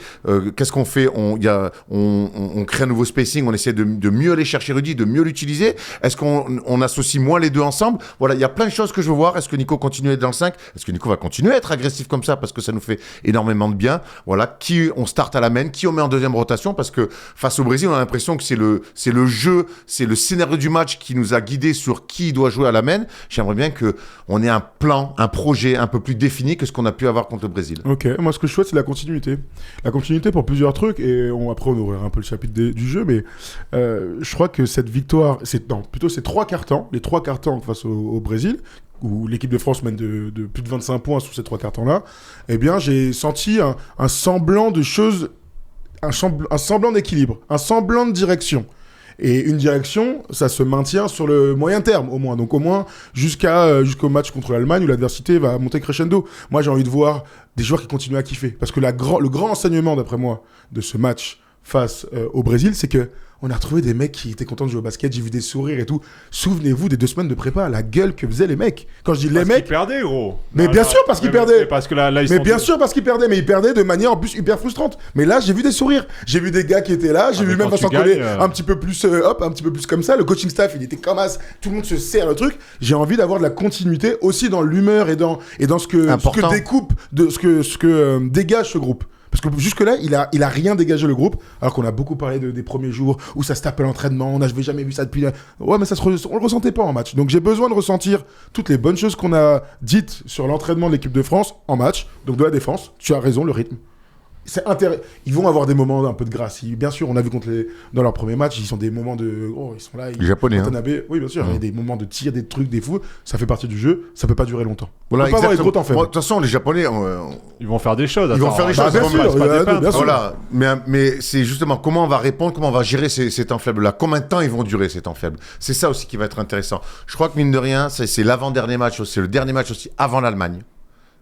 Qu'est-ce qu'on fait? On crée un nouveau spacing, on essaie de mieux aller chercher Rudy, de mieux l'utiliser. Est-ce qu'on associe moins les deux ensemble? Voilà, il y a plein de choses que je veux voir. Est-ce que Nico continue à être dans le 5? Est-ce que Nico va continuer à être agressif comme ça? Parce que ça nous fait énormément de bien. Voilà, qui on start à la main, qui on met en deuxième rotation? Parce que face au Brésil, on a l'impression que c'est le jeu, c'est le scénario du match qui nous a guidés sur qui doit jouer à la main. J'aimerais bien qu'on ait un plan, un projet un peu plus défini que ce qu'on a pu avoir contre le Brésil. Ok, moi ce que je souhaite, c'est la continuité. La continuité pour plusieurs trucs, et après on ouvrira un peu le chapitre du jeu, mais je crois que cette victoire, plutôt ces trois quarts-temps, les trois quarts-temps face au Brésil, où l'équipe de France mène de plus de 25 points sur ces trois quarts-temps-là, eh bien j'ai senti un semblant de choses, un semblant d'équilibre, un semblant de direction. Et une direction, ça se maintient sur le moyen terme, au moins. Donc au moins jusqu'au match contre l'Allemagne où l'adversité va monter crescendo. Moi, j'ai envie de voir des joueurs qui continuent à kiffer. Parce que le grand enseignement, d'après moi, de ce match face au Brésil, c'est que on a retrouvé des mecs qui étaient contents de jouer au basket, j'ai vu des sourires et tout. Souvenez-vous des 2 semaines de prépa, la gueule que faisaient les mecs. Quand je dis les mecs... Parce qu'ils perdaient, gros. Mais bien sûr parce qu'ils perdaient. Parce que là, mais bien sûr parce qu'ils perdaient, mais ils perdaient de manière en plus hyper frustrante. Mais là, j'ai vu des sourires. J'ai vu des gars qui étaient là, j'ai vu même Vincent Collet un petit peu plus un petit peu plus comme ça. Le coaching staff, il était comme as, tout le monde se serre le truc. J'ai envie d'avoir de la continuité aussi dans l'humeur et dans ce que découpe, de ce que dégage ce groupe. Parce que jusque-là, il a rien dégagé le groupe, alors qu'on a beaucoup parlé des premiers jours où ça se tape à l'entraînement, j'avais jamais vu ça depuis... Ouais, mais on le ressentait pas en match. Donc j'ai besoin de ressentir toutes les bonnes choses qu'on a dites sur l'entraînement de l'équipe de France en match, donc de la défense. Tu as raison, le rythme. Ils vont avoir des moments un peu de grâce. Bien sûr, on a vu dans leur premier match, ils sont des moments de. Oh, ils sont là. Les Japonais. Oui, bien sûr. Il y a des moments de tir, des trucs, des fous. Ça fait partie du jeu. Ça peut pas durer longtemps. Voilà, on peut pas avoir les gros temps faibles. De toute façon, les Japonais. Ils vont faire des choses. Ils vont faire des choses. Bien sûr. Voilà. Mais c'est justement comment on va répondre, comment on va gérer ces temps faibles-là. Combien de temps ils vont durer ces temps faibles. C'est ça aussi qui va être intéressant. Je crois que mine de rien, c'est l'avant-dernier match. C'est le dernier match aussi avant l'Allemagne.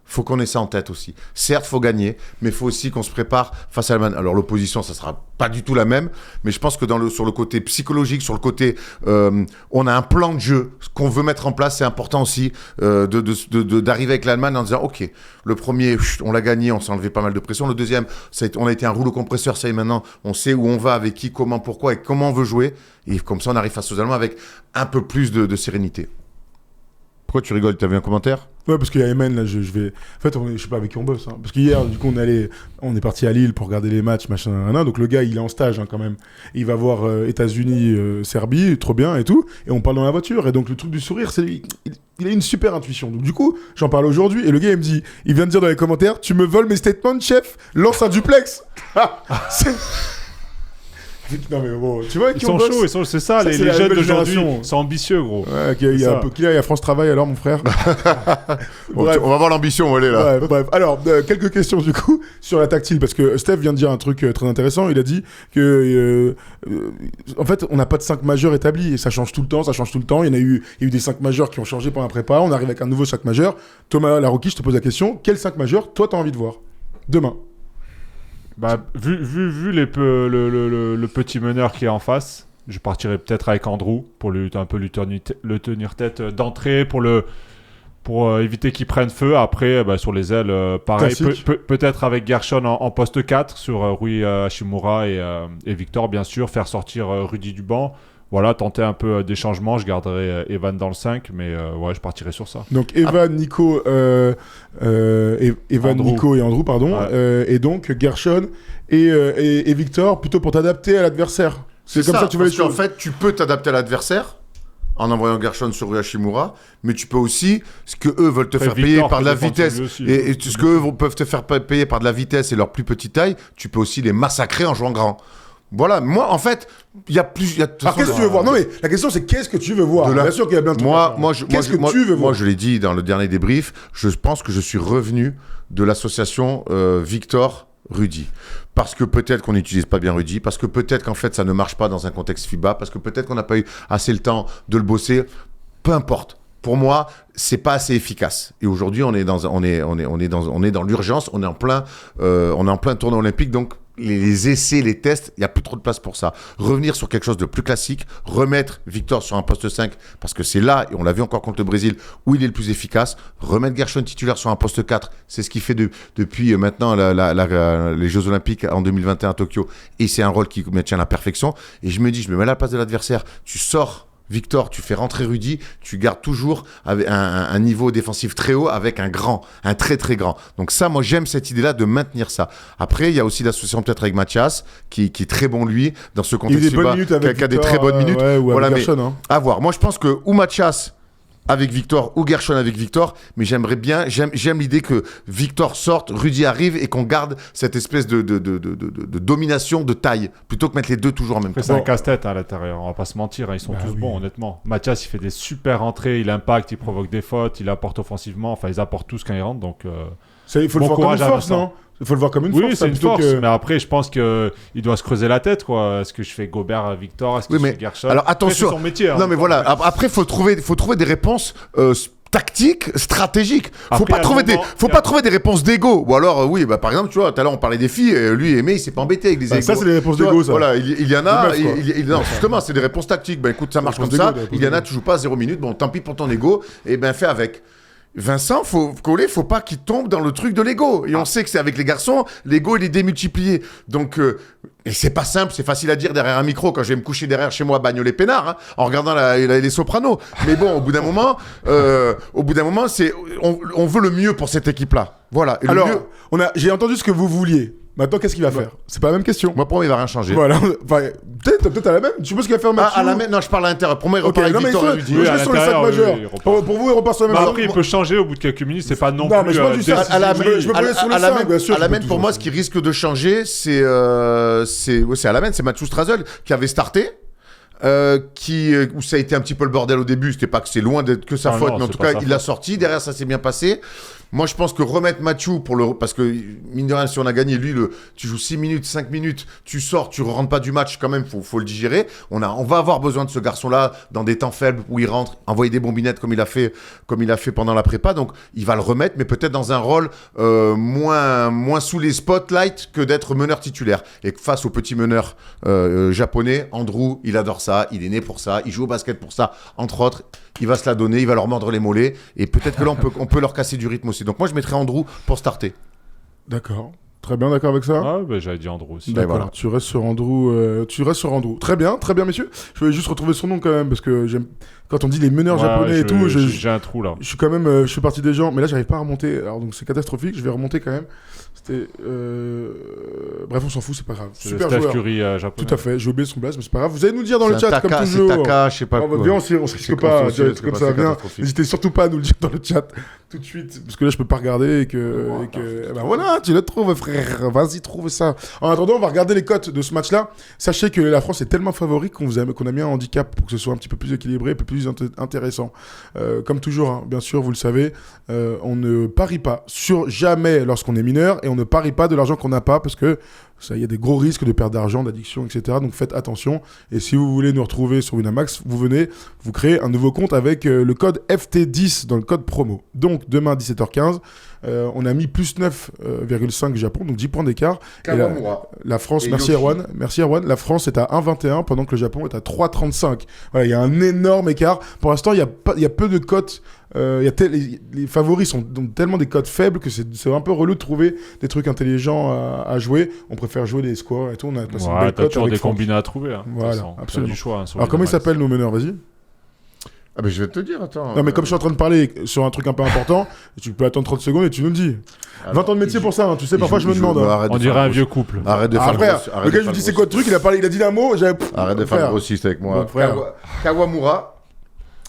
Faut qu'on ait ça en tête aussi. Certes, faut gagner, mais il faut aussi qu'on se prépare face à l'Allemagne. Alors l'opposition, ça sera pas du tout la même, mais je pense que sur le côté psychologique, sur le côté, on a un plan de jeu qu'on veut mettre en place. C'est important aussi d'arriver avec l'Allemagne en disant, ok, le premier, on l'a gagné, on s'est enlevé pas mal de pression. Le deuxième, on a été un rouleau compresseur. Ça y est, maintenant, on sait où on va, avec qui, comment, pourquoi et comment on veut jouer. Et comme ça, on arrive face aux Allemands avec un peu plus de sérénité. Pourquoi tu rigoles? T'avais un commentaire? Ouais, parce qu'il y a Emen, là, je vais... En fait, je sais pas avec qui on bosse. Parce qu'hier, du coup, on est parti à Lille pour regarder les matchs, machin, donc le gars, il est en stage, quand même. Il va voir États-Unis, Serbie, trop bien et tout, et on parle dans la voiture. Et donc, le truc du sourire, il a une super intuition. Donc, du coup, j'en parle aujourd'hui, et le gars, il me dit, il vient de dire dans les commentaires, tu me voles mes statements, chef, lance un duplex. Non mais bon, tu vois, ils sont chauds, c'est ça, les jeunes d'aujourd'hui sont ambitieux, gros. Ouais, il y a France Travail alors, mon frère. Bref. On va voir l'ambition où elle est là. Ouais, bref. Alors, quelques questions du coup sur la tactile, parce que Steph vient de dire un truc très intéressant. Il a dit que, en fait, on n'a pas de 5 majeurs établis et ça change tout le temps. Il y a eu des 5 majeurs qui ont changé pendant la prépa. On arrive avec un nouveau 5 majeur. Thomas Larocchi, je te pose la question. Quel 5 majeurs, toi, t'as envie de voir demain? Vu le petit meneur qui est en face, je partirais peut-être avec Andrew pour lui tenir tête d'entrée, pour éviter qu'il prenne feu. Après, sur les ailes, pareil, peut-être avec Gershon en poste 4 sur Rui Hachimura et Victor, bien sûr, faire sortir Rudy du banc. Voilà, tenter un peu des changements. Je garderai Evan dans le 5, mais je partirai sur ça. Donc Evan, Nico, Nico et Andrew, pardon. Ouais. Et donc Gershon et Victor, plutôt pour t'adapter à l'adversaire. C'est comme ça que tu vas les choses. En fait, tu peux t'adapter à l'adversaire en envoyant Gershon sur Rui Hachimura, mais tu peux aussi, ce que eux veulent te faire payer par de la vitesse, et ce que eux peuvent te faire payer par de la vitesse et leur plus petite taille, tu peux aussi les massacrer en jouant grand. Voilà, moi en fait, il y a plus. Alors qu'est-ce que tu veux voir? Non mais la question c'est qu'est-ce que tu veux voir? Bien sûr qu'il y a plein de trucs. Qu'est-ce que tu veux voir? Moi je l'ai dit dans le dernier débrief, je pense que je suis revenu de l'association Victor Rudy. Parce que peut-être qu'on n'utilise pas bien Rudy, parce que peut-être qu'en fait ça ne marche pas dans un contexte FIBA, parce que peut-être qu'on n'a pas eu assez le temps de le bosser. Peu importe. Pour moi, c'est pas assez efficace. Et aujourd'hui, on est dans l'urgence, on est en plein tournoi olympique, donc les essais, les tests, il n'y a plus trop de place pour ça. Revenir sur quelque chose de plus classique, remettre Victor sur un poste 5, parce que c'est là, et on l'a vu encore contre le Brésil, où il est le plus efficace. Remettre Gershon titulaire sur un poste 4, c'est ce qu'il fait depuis maintenant les Jeux Olympiques en 2021 à Tokyo. Et c'est un rôle qui maintient la perfection. Et je me mets à la place de l'adversaire, tu sors Victor, tu fais rentrer Rudy, tu gardes toujours avec un niveau défensif très haut avec un très très grand. Donc ça, moi j'aime cette idée-là de maintenir ça. Après, il y a aussi l'association peut-être avec Mathias, qui est très bon lui, dans ce contexte qui a des très bonnes minutes. Voilà, mais à voir. Moi je pense que ou Mathias avec Victor ou Gershon avec Victor, mais j'aime l'idée que Victor sorte, Rudy arrive et qu'on garde cette espèce de domination de taille, plutôt que mettre les deux toujours en même temps. C'est un casse-tête à l'intérieur, on va pas se mentir, ils sont tous bons honnêtement. Mathias il fait des super entrées, il impacte, il provoque des fautes, il apporte offensivement, enfin ils apportent tous quand ils rentrent, donc il faut le voir comme une force, non? Il faut le voir comme une force. Oui, c'est une force, mais après, je pense qu'il doit se creuser la tête, quoi. Est-ce que je fais Gobert, Victor? Est-ce que je fais Gershon? Alors attention, après, c'est son métier. Non, mais voilà. Après, faut trouver des réponses tactiques, stratégiques. Faut pas trouver des réponses d'ego. Ou alors, par exemple, tu vois, tout à l'heure, on parlait des filles. Lui, Aimé, il s'est pas embêté avec des égos. Ça, c'est des réponses d'ego, ça. Voilà, il y en a. Non, justement, c'est des réponses tactiques. Écoute, ça marche comme ça. Il y en a, tu joues pas à 0 minutes. Bon, tant pis pour ton ego. Et fais avec. Vincent, faut pas qu'il tombe dans le truc de l'ego. Et on sait que c'est avec les garçons, l'ego il est démultiplié. Donc, et c'est pas simple, c'est facile à dire derrière un micro quand je vais me coucher derrière chez moi à Bagnolet-Pénard, en regardant les Sopranos. Mais bon, au bout d'un moment, on veut le mieux pour cette équipe-là. Voilà. Et alors, j'ai entendu ce que vous vouliez. Maintenant, qu'est-ce qu'il va faire? C'est pas la même question. Moi, pour moi, il va rien changer. Voilà. Enfin, peut-être à la même. Tu penses qu'il va faire Mathieu? À la même. Non, je parle à l'intérieur. Pour moi, il Ok, repart non, avec mais Victor et il Rudy. faut Oui, à jouer sur les 5 l'intérieur, majeurs. oui, il repart. Pour vous, il repart sur la Bah, même après, il peut changer au bout de quelques minutes, c'est pas non Non, plus. mais je parle du décisif. cercle. À la Je main, me posais sur le à la 5, bien sûr, à la je peux main, tout pour faire. moi, ce qui risque de changer, c'est à la main, c'est Mathieu Strasel qui avait starté. Où ça a été un petit peu le bordel au début, c'était pas que c'est loin d'être que sa Ah faute, non, mais en c'est tout pas cas sa il l'a faute. sorti, derrière ça s'est bien passé. Moi je pense que remettre Mathieu parce que mine de rien si on a gagné, lui tu joues 6 minutes, 5 minutes, tu sors, tu rentres pas du match quand même, faut le digérer. On va avoir besoin de ce garçon là dans des temps faibles où il rentre, envoyer des bombinettes comme il a fait pendant la prépa, donc il va le remettre mais peut-être dans un rôle moins sous les spotlights que d'être meneur titulaire. Et face aux petits meneurs japonais, Andrew, il adore ça, il est né pour ça, il joue au basket pour ça, entre autres, il va se la donner, il va leur mordre les mollets et peut-être que là on peut leur casser du rythme aussi. Donc moi je mettrais Andrew pour starter. D'accord. Très bien, d'accord avec ça? Ah, bah, j'avais dit Andrew aussi. D'accord, voilà. tu restes sur Andrew. Très bien, messieurs. Je vais juste retrouver son nom quand même, parce que quand on dit les meneurs Ouais, japonais et tout, j'ai un trou là. je suis quand même, je suis parti des gens, mais là j'arrive pas à remonter, alors donc c'est catastrophique, je vais remonter quand même. C'était... Bref, on s'en fout, c'est pas grave. C'est Super le Steph joueur. Curry japonais. Tout à fait, j'ai oublié son blast, mais c'est pas grave. Vous allez nous dire dans le C'est chat, un comme Taka, toujours. c'est Taka, je sais pas On va quoi. bien, on se risque pas, confidentiel, comme c'est ça pas vient. catastrophique. N'hésitez surtout pas à nous le dire dans le chat tout de suite, parce que là je peux pas regarder et que ben voilà, tu le trouves frère, vas-y trouve ça. En attendant, on va regarder les cotes de ce match-là. Sachez que la France est tellement favori qu'on a mis un handicap pour que ce soit un petit peu plus équilibré, un peu plus intéressant. Comme toujours, hein, bien sûr, vous le savez, on ne parie pas sur jamais lorsqu'on est mineur et on ne parie pas de l'argent qu'on n'a pas parce que il y a des gros risques de perte d'argent, d'addiction, etc. Donc faites attention. Et si vous voulez nous retrouver sur Winamax, vous créez un nouveau compte avec le code FT10 dans le code promo. Donc demain 17h15, on a mis plus 9,5 Japon, donc 10 points d'écart. Et la France, Et merci Yoshi. Erwan. Merci Erwan. La France est à 1,21 pendant que le Japon est à 3,35. Voilà, il y a un énorme écart. Pour l'instant, il y a peu de cotes. Les favoris ont tellement des cotes faibles que c'est un peu relou de trouver des trucs intelligents à jouer. On préfère jouer des scores et tout. On a passé une Ouais, belle t'as cote toujours avec des Franck. combinés à trouver. Hein, de toute Voilà, façon. T'as absolument. du choix. Hein, sur Alors comment ils Winamax. s'appellent nos meneurs? Vas-y. Ah ben je vais te dire, attends. Non mais comme je suis en train de parler sur un truc un peu important, tu peux attendre 30 secondes et tu nous le dis. 20 ans de métier pour ça, hein, tu sais, parfois je me demande. Hein. On dirait un vieux couple. Arrête de faire le Frère, grossiste, le gars je lui dis c'est quoi le truc, il a dit un mot, Arrête de faire le grossiste avec moi. Mon frère. Kawamura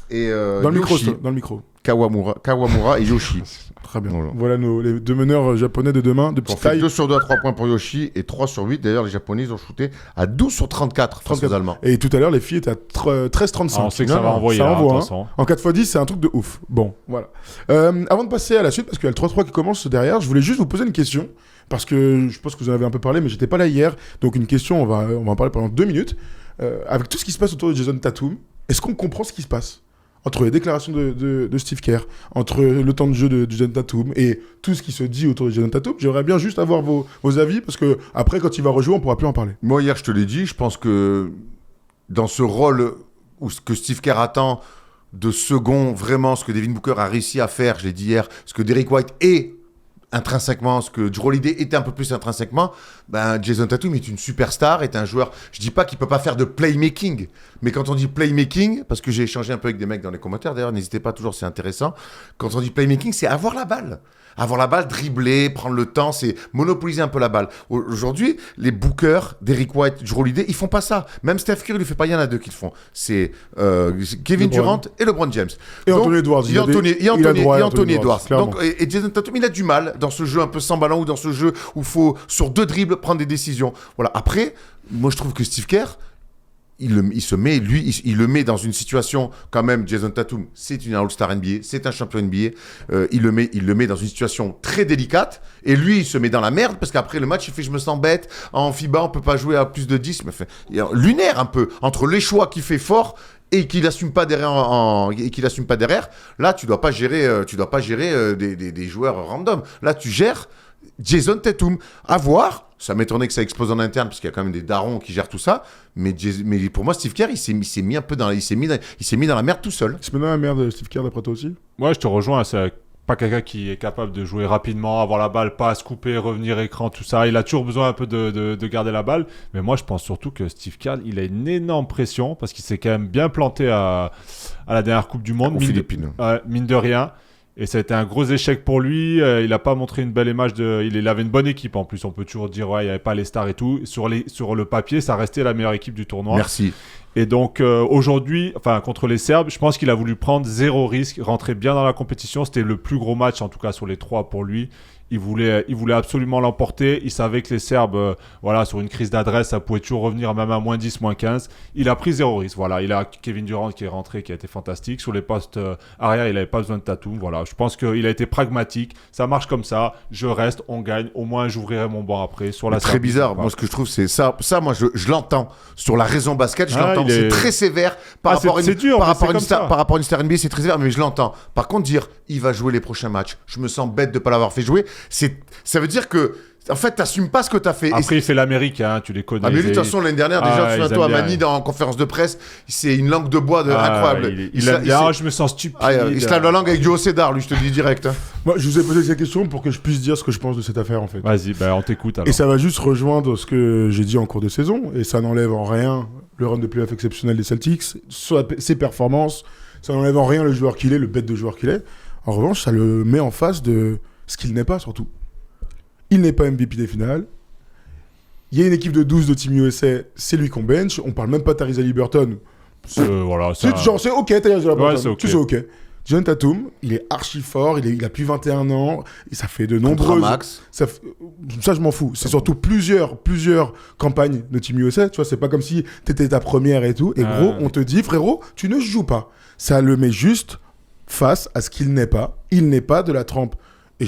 et Dans le micro, Yoshi. dans le micro. Kawamura et Yoshi. Très bien. Voilà. Voilà les deux meneurs japonais de demain, de On petite fait taille. 2 sur 2 à 3 points pour Yoshi et 3 sur 8. D'ailleurs, les Japonais, ils ont shooté à 12 sur 34 face aux Allemands. Et tout à l'heure, les filles étaient à 13-35. Ah, on sait que ça va envoyer. Ça hein, envoie, de hein. toute façon. En 4x10, c'est un truc de ouf. Bon, voilà. Avant de passer à la suite, parce qu'il y a le 3-3 qui commence derrière, je voulais juste vous poser une question. Parce que je pense que vous en avez un peu parlé, mais j'étais pas là hier. Donc une question, on va en parler pendant 2 minutes. Avec tout ce qui se passe autour de Jason Tatum, est-ce qu'on comprend ce qui se passe entre les déclarations de Steve Kerr, entre le temps de jeu de Jason Tatum et tout ce qui se dit autour de Jason Tatum? J'aimerais bien juste avoir vos avis, parce que après, quand il va rejouer, on pourra plus en parler. Moi, hier, je te l'ai dit, je pense que dans ce rôle où ce que Steve Kerr attend de second, vraiment, ce que Devin Booker a réussi à faire, je l'ai dit hier, ce que Derrick White est intrinsèquement, ce que Jrue Holiday était un peu plus intrinsèquement, ben Jason Tatum est une superstar, est un joueur, je dis pas qu'il peut pas faire de playmaking, mais quand on dit playmaking, parce que j'ai échangé un peu avec des mecs dans les commentaires, d'ailleurs, n'hésitez pas, toujours, c'est intéressant, quand on dit playmaking, c'est avoir la balle. Avoir la balle, dribbler, prendre le temps, c'est monopoliser un peu la balle. Aujourd'hui, les Booker, Derrick White, Jrue Holiday, ils font pas ça. Même Steph Curry, il le fait pas, il y en a deux qui le font. C'est Kevin Durant et LeBron James. Et Anthony Edwards. Et Anthony Edwards. clairement. Donc, et Jason Tatum, il a du mal dans ce jeu un peu sans ballon ou dans ce jeu où il faut, sur 2 dribbles, prendre des décisions. Voilà. Après, moi, je trouve que Steve Kerr, il le met dans une situation, quand même, Jason Tatum, c'est une All-Star NBA, c'est un champion NBA, il le met dans une situation très délicate, et lui, il se met dans la merde, parce qu'après le match, il fait « je me sens bête, en FIBA, on peut pas jouer à plus de 10 », il est lunaire un peu, entre les choix qu'il fait fort, et qu'il n'assume pas derrière, là, tu dois pas gérer des joueurs random, là, tu gères Jason Tatum, à voir. Ça m'étonnait que ça explose en interne parce qu'il y a quand même des darons qui gèrent tout ça. Mais pour moi, Steve Kerr, il s'est mis un peu dans la merde tout seul. Il se met dans la merde, Steve Kerr, d'après toi aussi? Moi, je te rejoins. C'est pas quelqu'un qui est capable de jouer rapidement, avoir la balle, passe, couper, revenir écran, tout ça. Il a toujours besoin un peu de garder la balle. Mais moi, je pense surtout que Steve Kerr, il a une énorme pression parce qu'il s'est quand même bien planté à la dernière Coupe du Monde. Aux Philippines. Mine de rien. Et ça a été un gros échec pour lui. Il n'a pas montré une belle image. Il avait une bonne équipe en plus. On peut toujours dire, ouais, il n'y avait pas les stars et tout. Sur le papier, ça restait la meilleure équipe du tournoi. Merci. Et donc, aujourd'hui, contre les Serbes, je pense qu'il a voulu prendre 0 risque, rentrer bien dans la compétition. C'était le plus gros match, en tout cas, sur les 3 pour lui. Il voulait absolument l'emporter. Il savait que les Serbes, sur une crise d'adresse, ça pouvait toujours revenir même à moins 10, moins 15. Il a pris 0 risque. Voilà, il a Kevin Durant qui est rentré, qui a été fantastique. Sur les postes arrière, il n'avait pas besoin de Tatum. Voilà, je pense qu'il a été pragmatique. Ça marche comme ça. Je reste, on gagne. Au moins, j'ouvrirai mon banc après. Sur la très Serbie, bizarre. Moi, ce que je trouve, c'est ça. Ça, moi, je l'entends. Sur la raison basket, je l'entends. C'est très sévère par rapport à une star NBA, c'est très sévère, mais je l'entends. Par contre, dire il va jouer les prochains matchs, je me sens bête de ne pas l'avoir fait jouer. Ça veut dire que, en fait, t'assumes pas ce que t'as fait. Après, il fait l'américain, tu les connais. Ah, mais lui, de toute façon, l'année dernière, déjà, souviens-toi, à Manille, en conférence de presse, c'est une langue de bois incroyable. Je me sens stupide. Il se lave la langue avec du Océdar, lui, je te le dis direct. Moi, je vous ai posé cette question pour que je puisse dire ce que je pense de cette affaire, en fait. Vas-y, on t'écoute alors. Et ça va juste rejoindre ce que j'ai dit en cours de saison, et ça n'enlève en rien le run de playoff exceptionnel des Celtics, ses performances, ça n'enlève en rien le joueur qu'il est, le bête de joueur qu'il est. En revanche, ça le met en face de ce qu'il n'est pas, surtout. Il n'est pas MVP des finales. Il y a une équipe de 12 de Team USA, c'est lui qu'on bench. On parle même pas de Tyrese Haliburton. C'est ok, Tyrese Haliburton. Ouais, c'est ok. John Tatum, il est archi fort, il a plus 21 ans, et ça fait de nombreuses... Ça, je m'en fous. C'est surtout plusieurs campagnes de Team USA. Tu vois, c'est pas comme si t'étais ta première et tout. Et gros, on te dit, frérot, tu ne joues pas. Ça le met juste face à ce qu'il n'est pas. Il n'est pas de la trempe. Et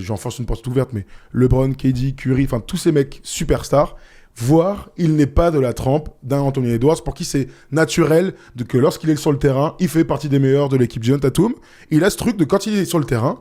j'enfonce une porte ouverte, mais LeBron, KD, Curry, enfin tous ces mecs superstars, voire il n'est pas de la trempe d'un Anthony Edwards pour qui c'est naturel que lorsqu'il est sur le terrain, il fait partie des meilleurs de l'équipe John Tatum. Il a ce truc de quand il est sur le terrain,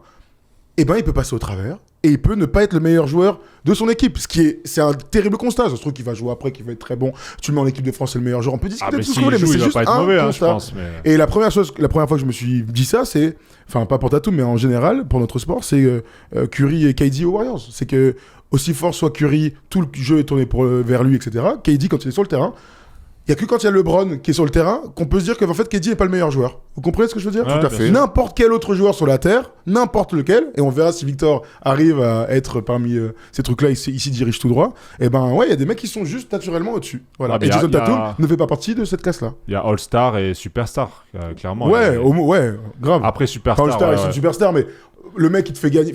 il peut passer au travers et il peut ne pas être le meilleur joueur de son équipe. C'est un terrible constat. Ça se trouve qu'il va jouer après, qu'il va être très bon. Tu le mets en équipe de France, c'est le meilleur joueur. On peut discuter de tout ce qu'on veut, mais c'est juste un constat. Je pense, mais... Et la première fois que je me suis dit ça, c'est, enfin pas pour Tatum, mais en général, pour notre sport, c'est Curry et KD aux Warriors. C'est que aussi fort soit Curry, tout le jeu est tourné vers lui, etc. KD, quand il est sur le terrain, il n'y a que quand il y a LeBron qui est sur le terrain qu'on peut se dire que en fait KD n'est pas le meilleur joueur. Vous comprenez ce que je veux dire? Tout à fait. N'importe quel autre joueur sur la Terre, n'importe lequel, et on verra si Victor arrive à être parmi ces trucs-là, il s'y dirige tout droit. Et il y a des mecs qui sont juste naturellement au-dessus. Voilà. Et Jason Tatum ne fait pas partie de cette classe-là. Il y a All-Star et Superstar, clairement. Ouais, grave. Après Superstar. All-Star, ils sont Superstars, mais le mec qui te fait gagner.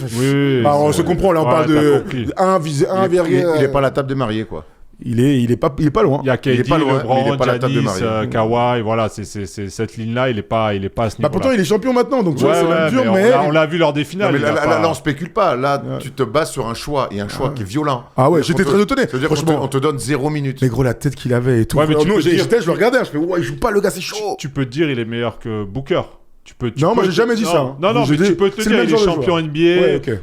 On se comprend, là on parle de 1, il n'est pas à la table des mariés, quoi. Il est pas loin. Il y a KD, LeBron, Giannis, Kawhi, voilà, c'est cette ligne-là, il est pas à ce niveau-là. Pourtant, il est champion maintenant, donc tu vois, c'est même dur, mais... On l'a vu lors des finales. Non, mais là, on spécule pas. Là, tu te bases sur un choix, et un choix qui est violent. Ah ouais, j'étais très étonné. C'est-à-dire qu'on te donne 0 minutes. Mais gros, la tête qu'il avait et tout. Ouais, mais je le regardais, je fais, ouais, il joue pas, le gars, c'est chaud. Tu peux te dire, il est meilleur que Booker. Moi j'ai jamais dit ça. Non, mais tu peux te dire il est champion NBA, ouais, okay.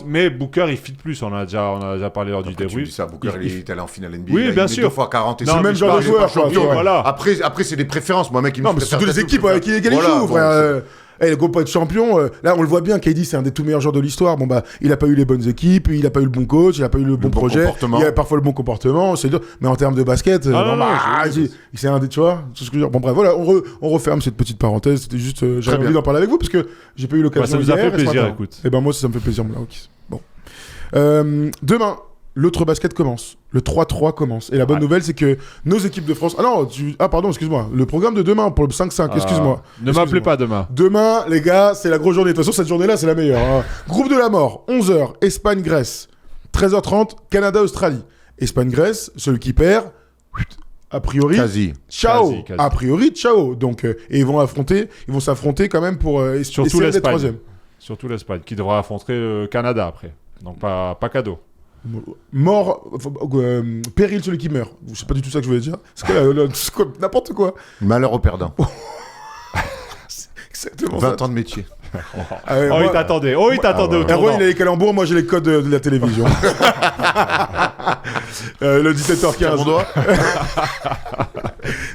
mais Booker il fit plus. On a déjà parlé lors du débrief. Tu dis ça, Booker il est allé en finale NBA. Oui, bien sûr. 2 fois 40 et c'est le même genre de joueur. Voilà. Après c'est des préférences. Moi mec, il me non, mais c'est toutes les équipes avec qui il joue, frère. Le gros être champion, là on le voit bien, KD c'est un des tout meilleurs joueurs de l'histoire. Bon il a pas eu les bonnes équipes, il a pas eu le bon coach, il a pas eu le bon projet, il a parfois le bon comportement, c'est dur. Mais en termes de basket, c'est un des, tu vois, c'est ce que je veux dire. Bon bref, voilà, on referme cette petite parenthèse. C'était juste, j'avais envie d'en parler avec vous parce que j'ai pas eu l'occasion. Ça nous a fait plaisir, écoute. Et moi ça me fait plaisir. Bon, demain. L'autre basket commence. Le 3-3 commence. Et la bonne nouvelle, c'est que nos équipes de France... pardon, excuse-moi. Le programme de demain pour le 5-5, excuse-moi. Ne m'appelez pas demain. Demain, les gars, c'est la grosse journée. De toute façon, cette journée-là, c'est la meilleure. Hein. Groupe de la mort, 11h, Espagne-Grèce. 13h30, Canada-Australie. Espagne-Grèce, celui qui perd... A priori, ciao. Quasi. A priori, ciao. Donc, et ils vont s'affronter quand même pour surtout l'Espagne. Troisième. Surtout l'Espagne, qui devra affronter le Canada après. Donc pas cadeau. Mort, péril celui qui meurt. C'est pas du tout ça que je voulais dire. C'est quoi, n'importe quoi. Malheur au perdant. Exactement 20 ans de métier. Il t'attendait. Erwan, il a les calembours, moi j'ai les codes de la télévision. Le 17h15. Mon doigt.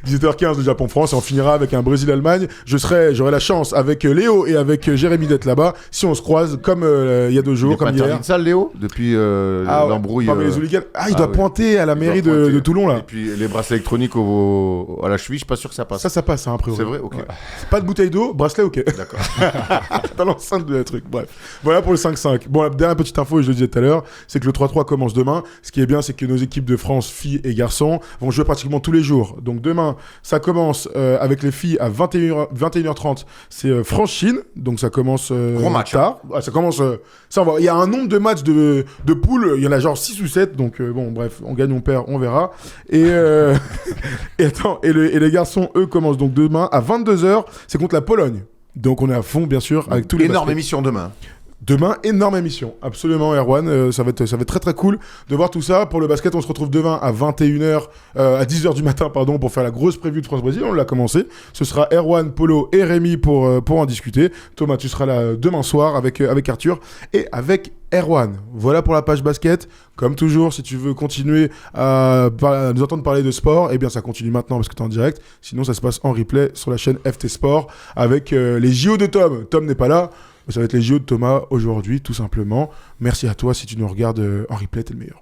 18h15 le Japon-France et on finira avec un Brésil-Allemagne. J'aurai la chance avec Léo et avec Jérémy d'être là-bas. Si on se croise comme il y a 2 jours, comme hier. Il de salle, Léo, depuis l'embrouille. Les hooligans. Il doit pointer à la mairie de Toulon là. Et puis les bracelets électroniques à la cheville, je suis pas sûr que ça passe. Ça passe, hein, après. C'est vrai, ok. Ouais. Pas de bouteille d'eau, bracelet, ok. D'accord. Dans l'enceinte de la truc. Bref. Voilà pour le 5-5. Bon, la dernière petite info, et je le disais tout à l'heure, c'est que le 3-3 commence demain. Ce qui est bien, c'est que nos équipes de France, filles et garçons, vont jouer pratiquement tous les jours. Donc demain, ça commence avec les filles à 21h30. C'est France-Chine. Donc ça commence gros match, tard. Ah, ça commence. Il y a un nombre de matchs de poules. Il y en a genre 6 ou 7. Donc bon, bref, on gagne, on perd, on verra. Et les garçons, eux, commencent donc demain à 22h. C'est contre la Pologne. Donc on est à fond, bien sûr, avec tous les énorme émission demain. Demain, énorme émission. Absolument, Erwan. Ça va être très très cool de voir tout ça. Pour le basket, on se retrouve demain à 21h, à 10h du matin, pardon, pour faire la grosse preview de France-Brésil. On l'a commencé. Ce sera Erwan, Polo et Rémi pour en discuter. Thomas, tu seras là demain soir avec Arthur et avec Erwan. Voilà pour la page basket. Comme toujours, si tu veux continuer à nous entendre parler de sport, eh bien ça continue maintenant parce que tu es en direct. Sinon, ça se passe en replay sur la chaîne FT Sport avec les JO de Tom. Tom n'est pas là. Ça va être les JO de Thomas aujourd'hui, tout simplement. Merci à toi. Si tu nous regardes en replay, t'es le meilleur.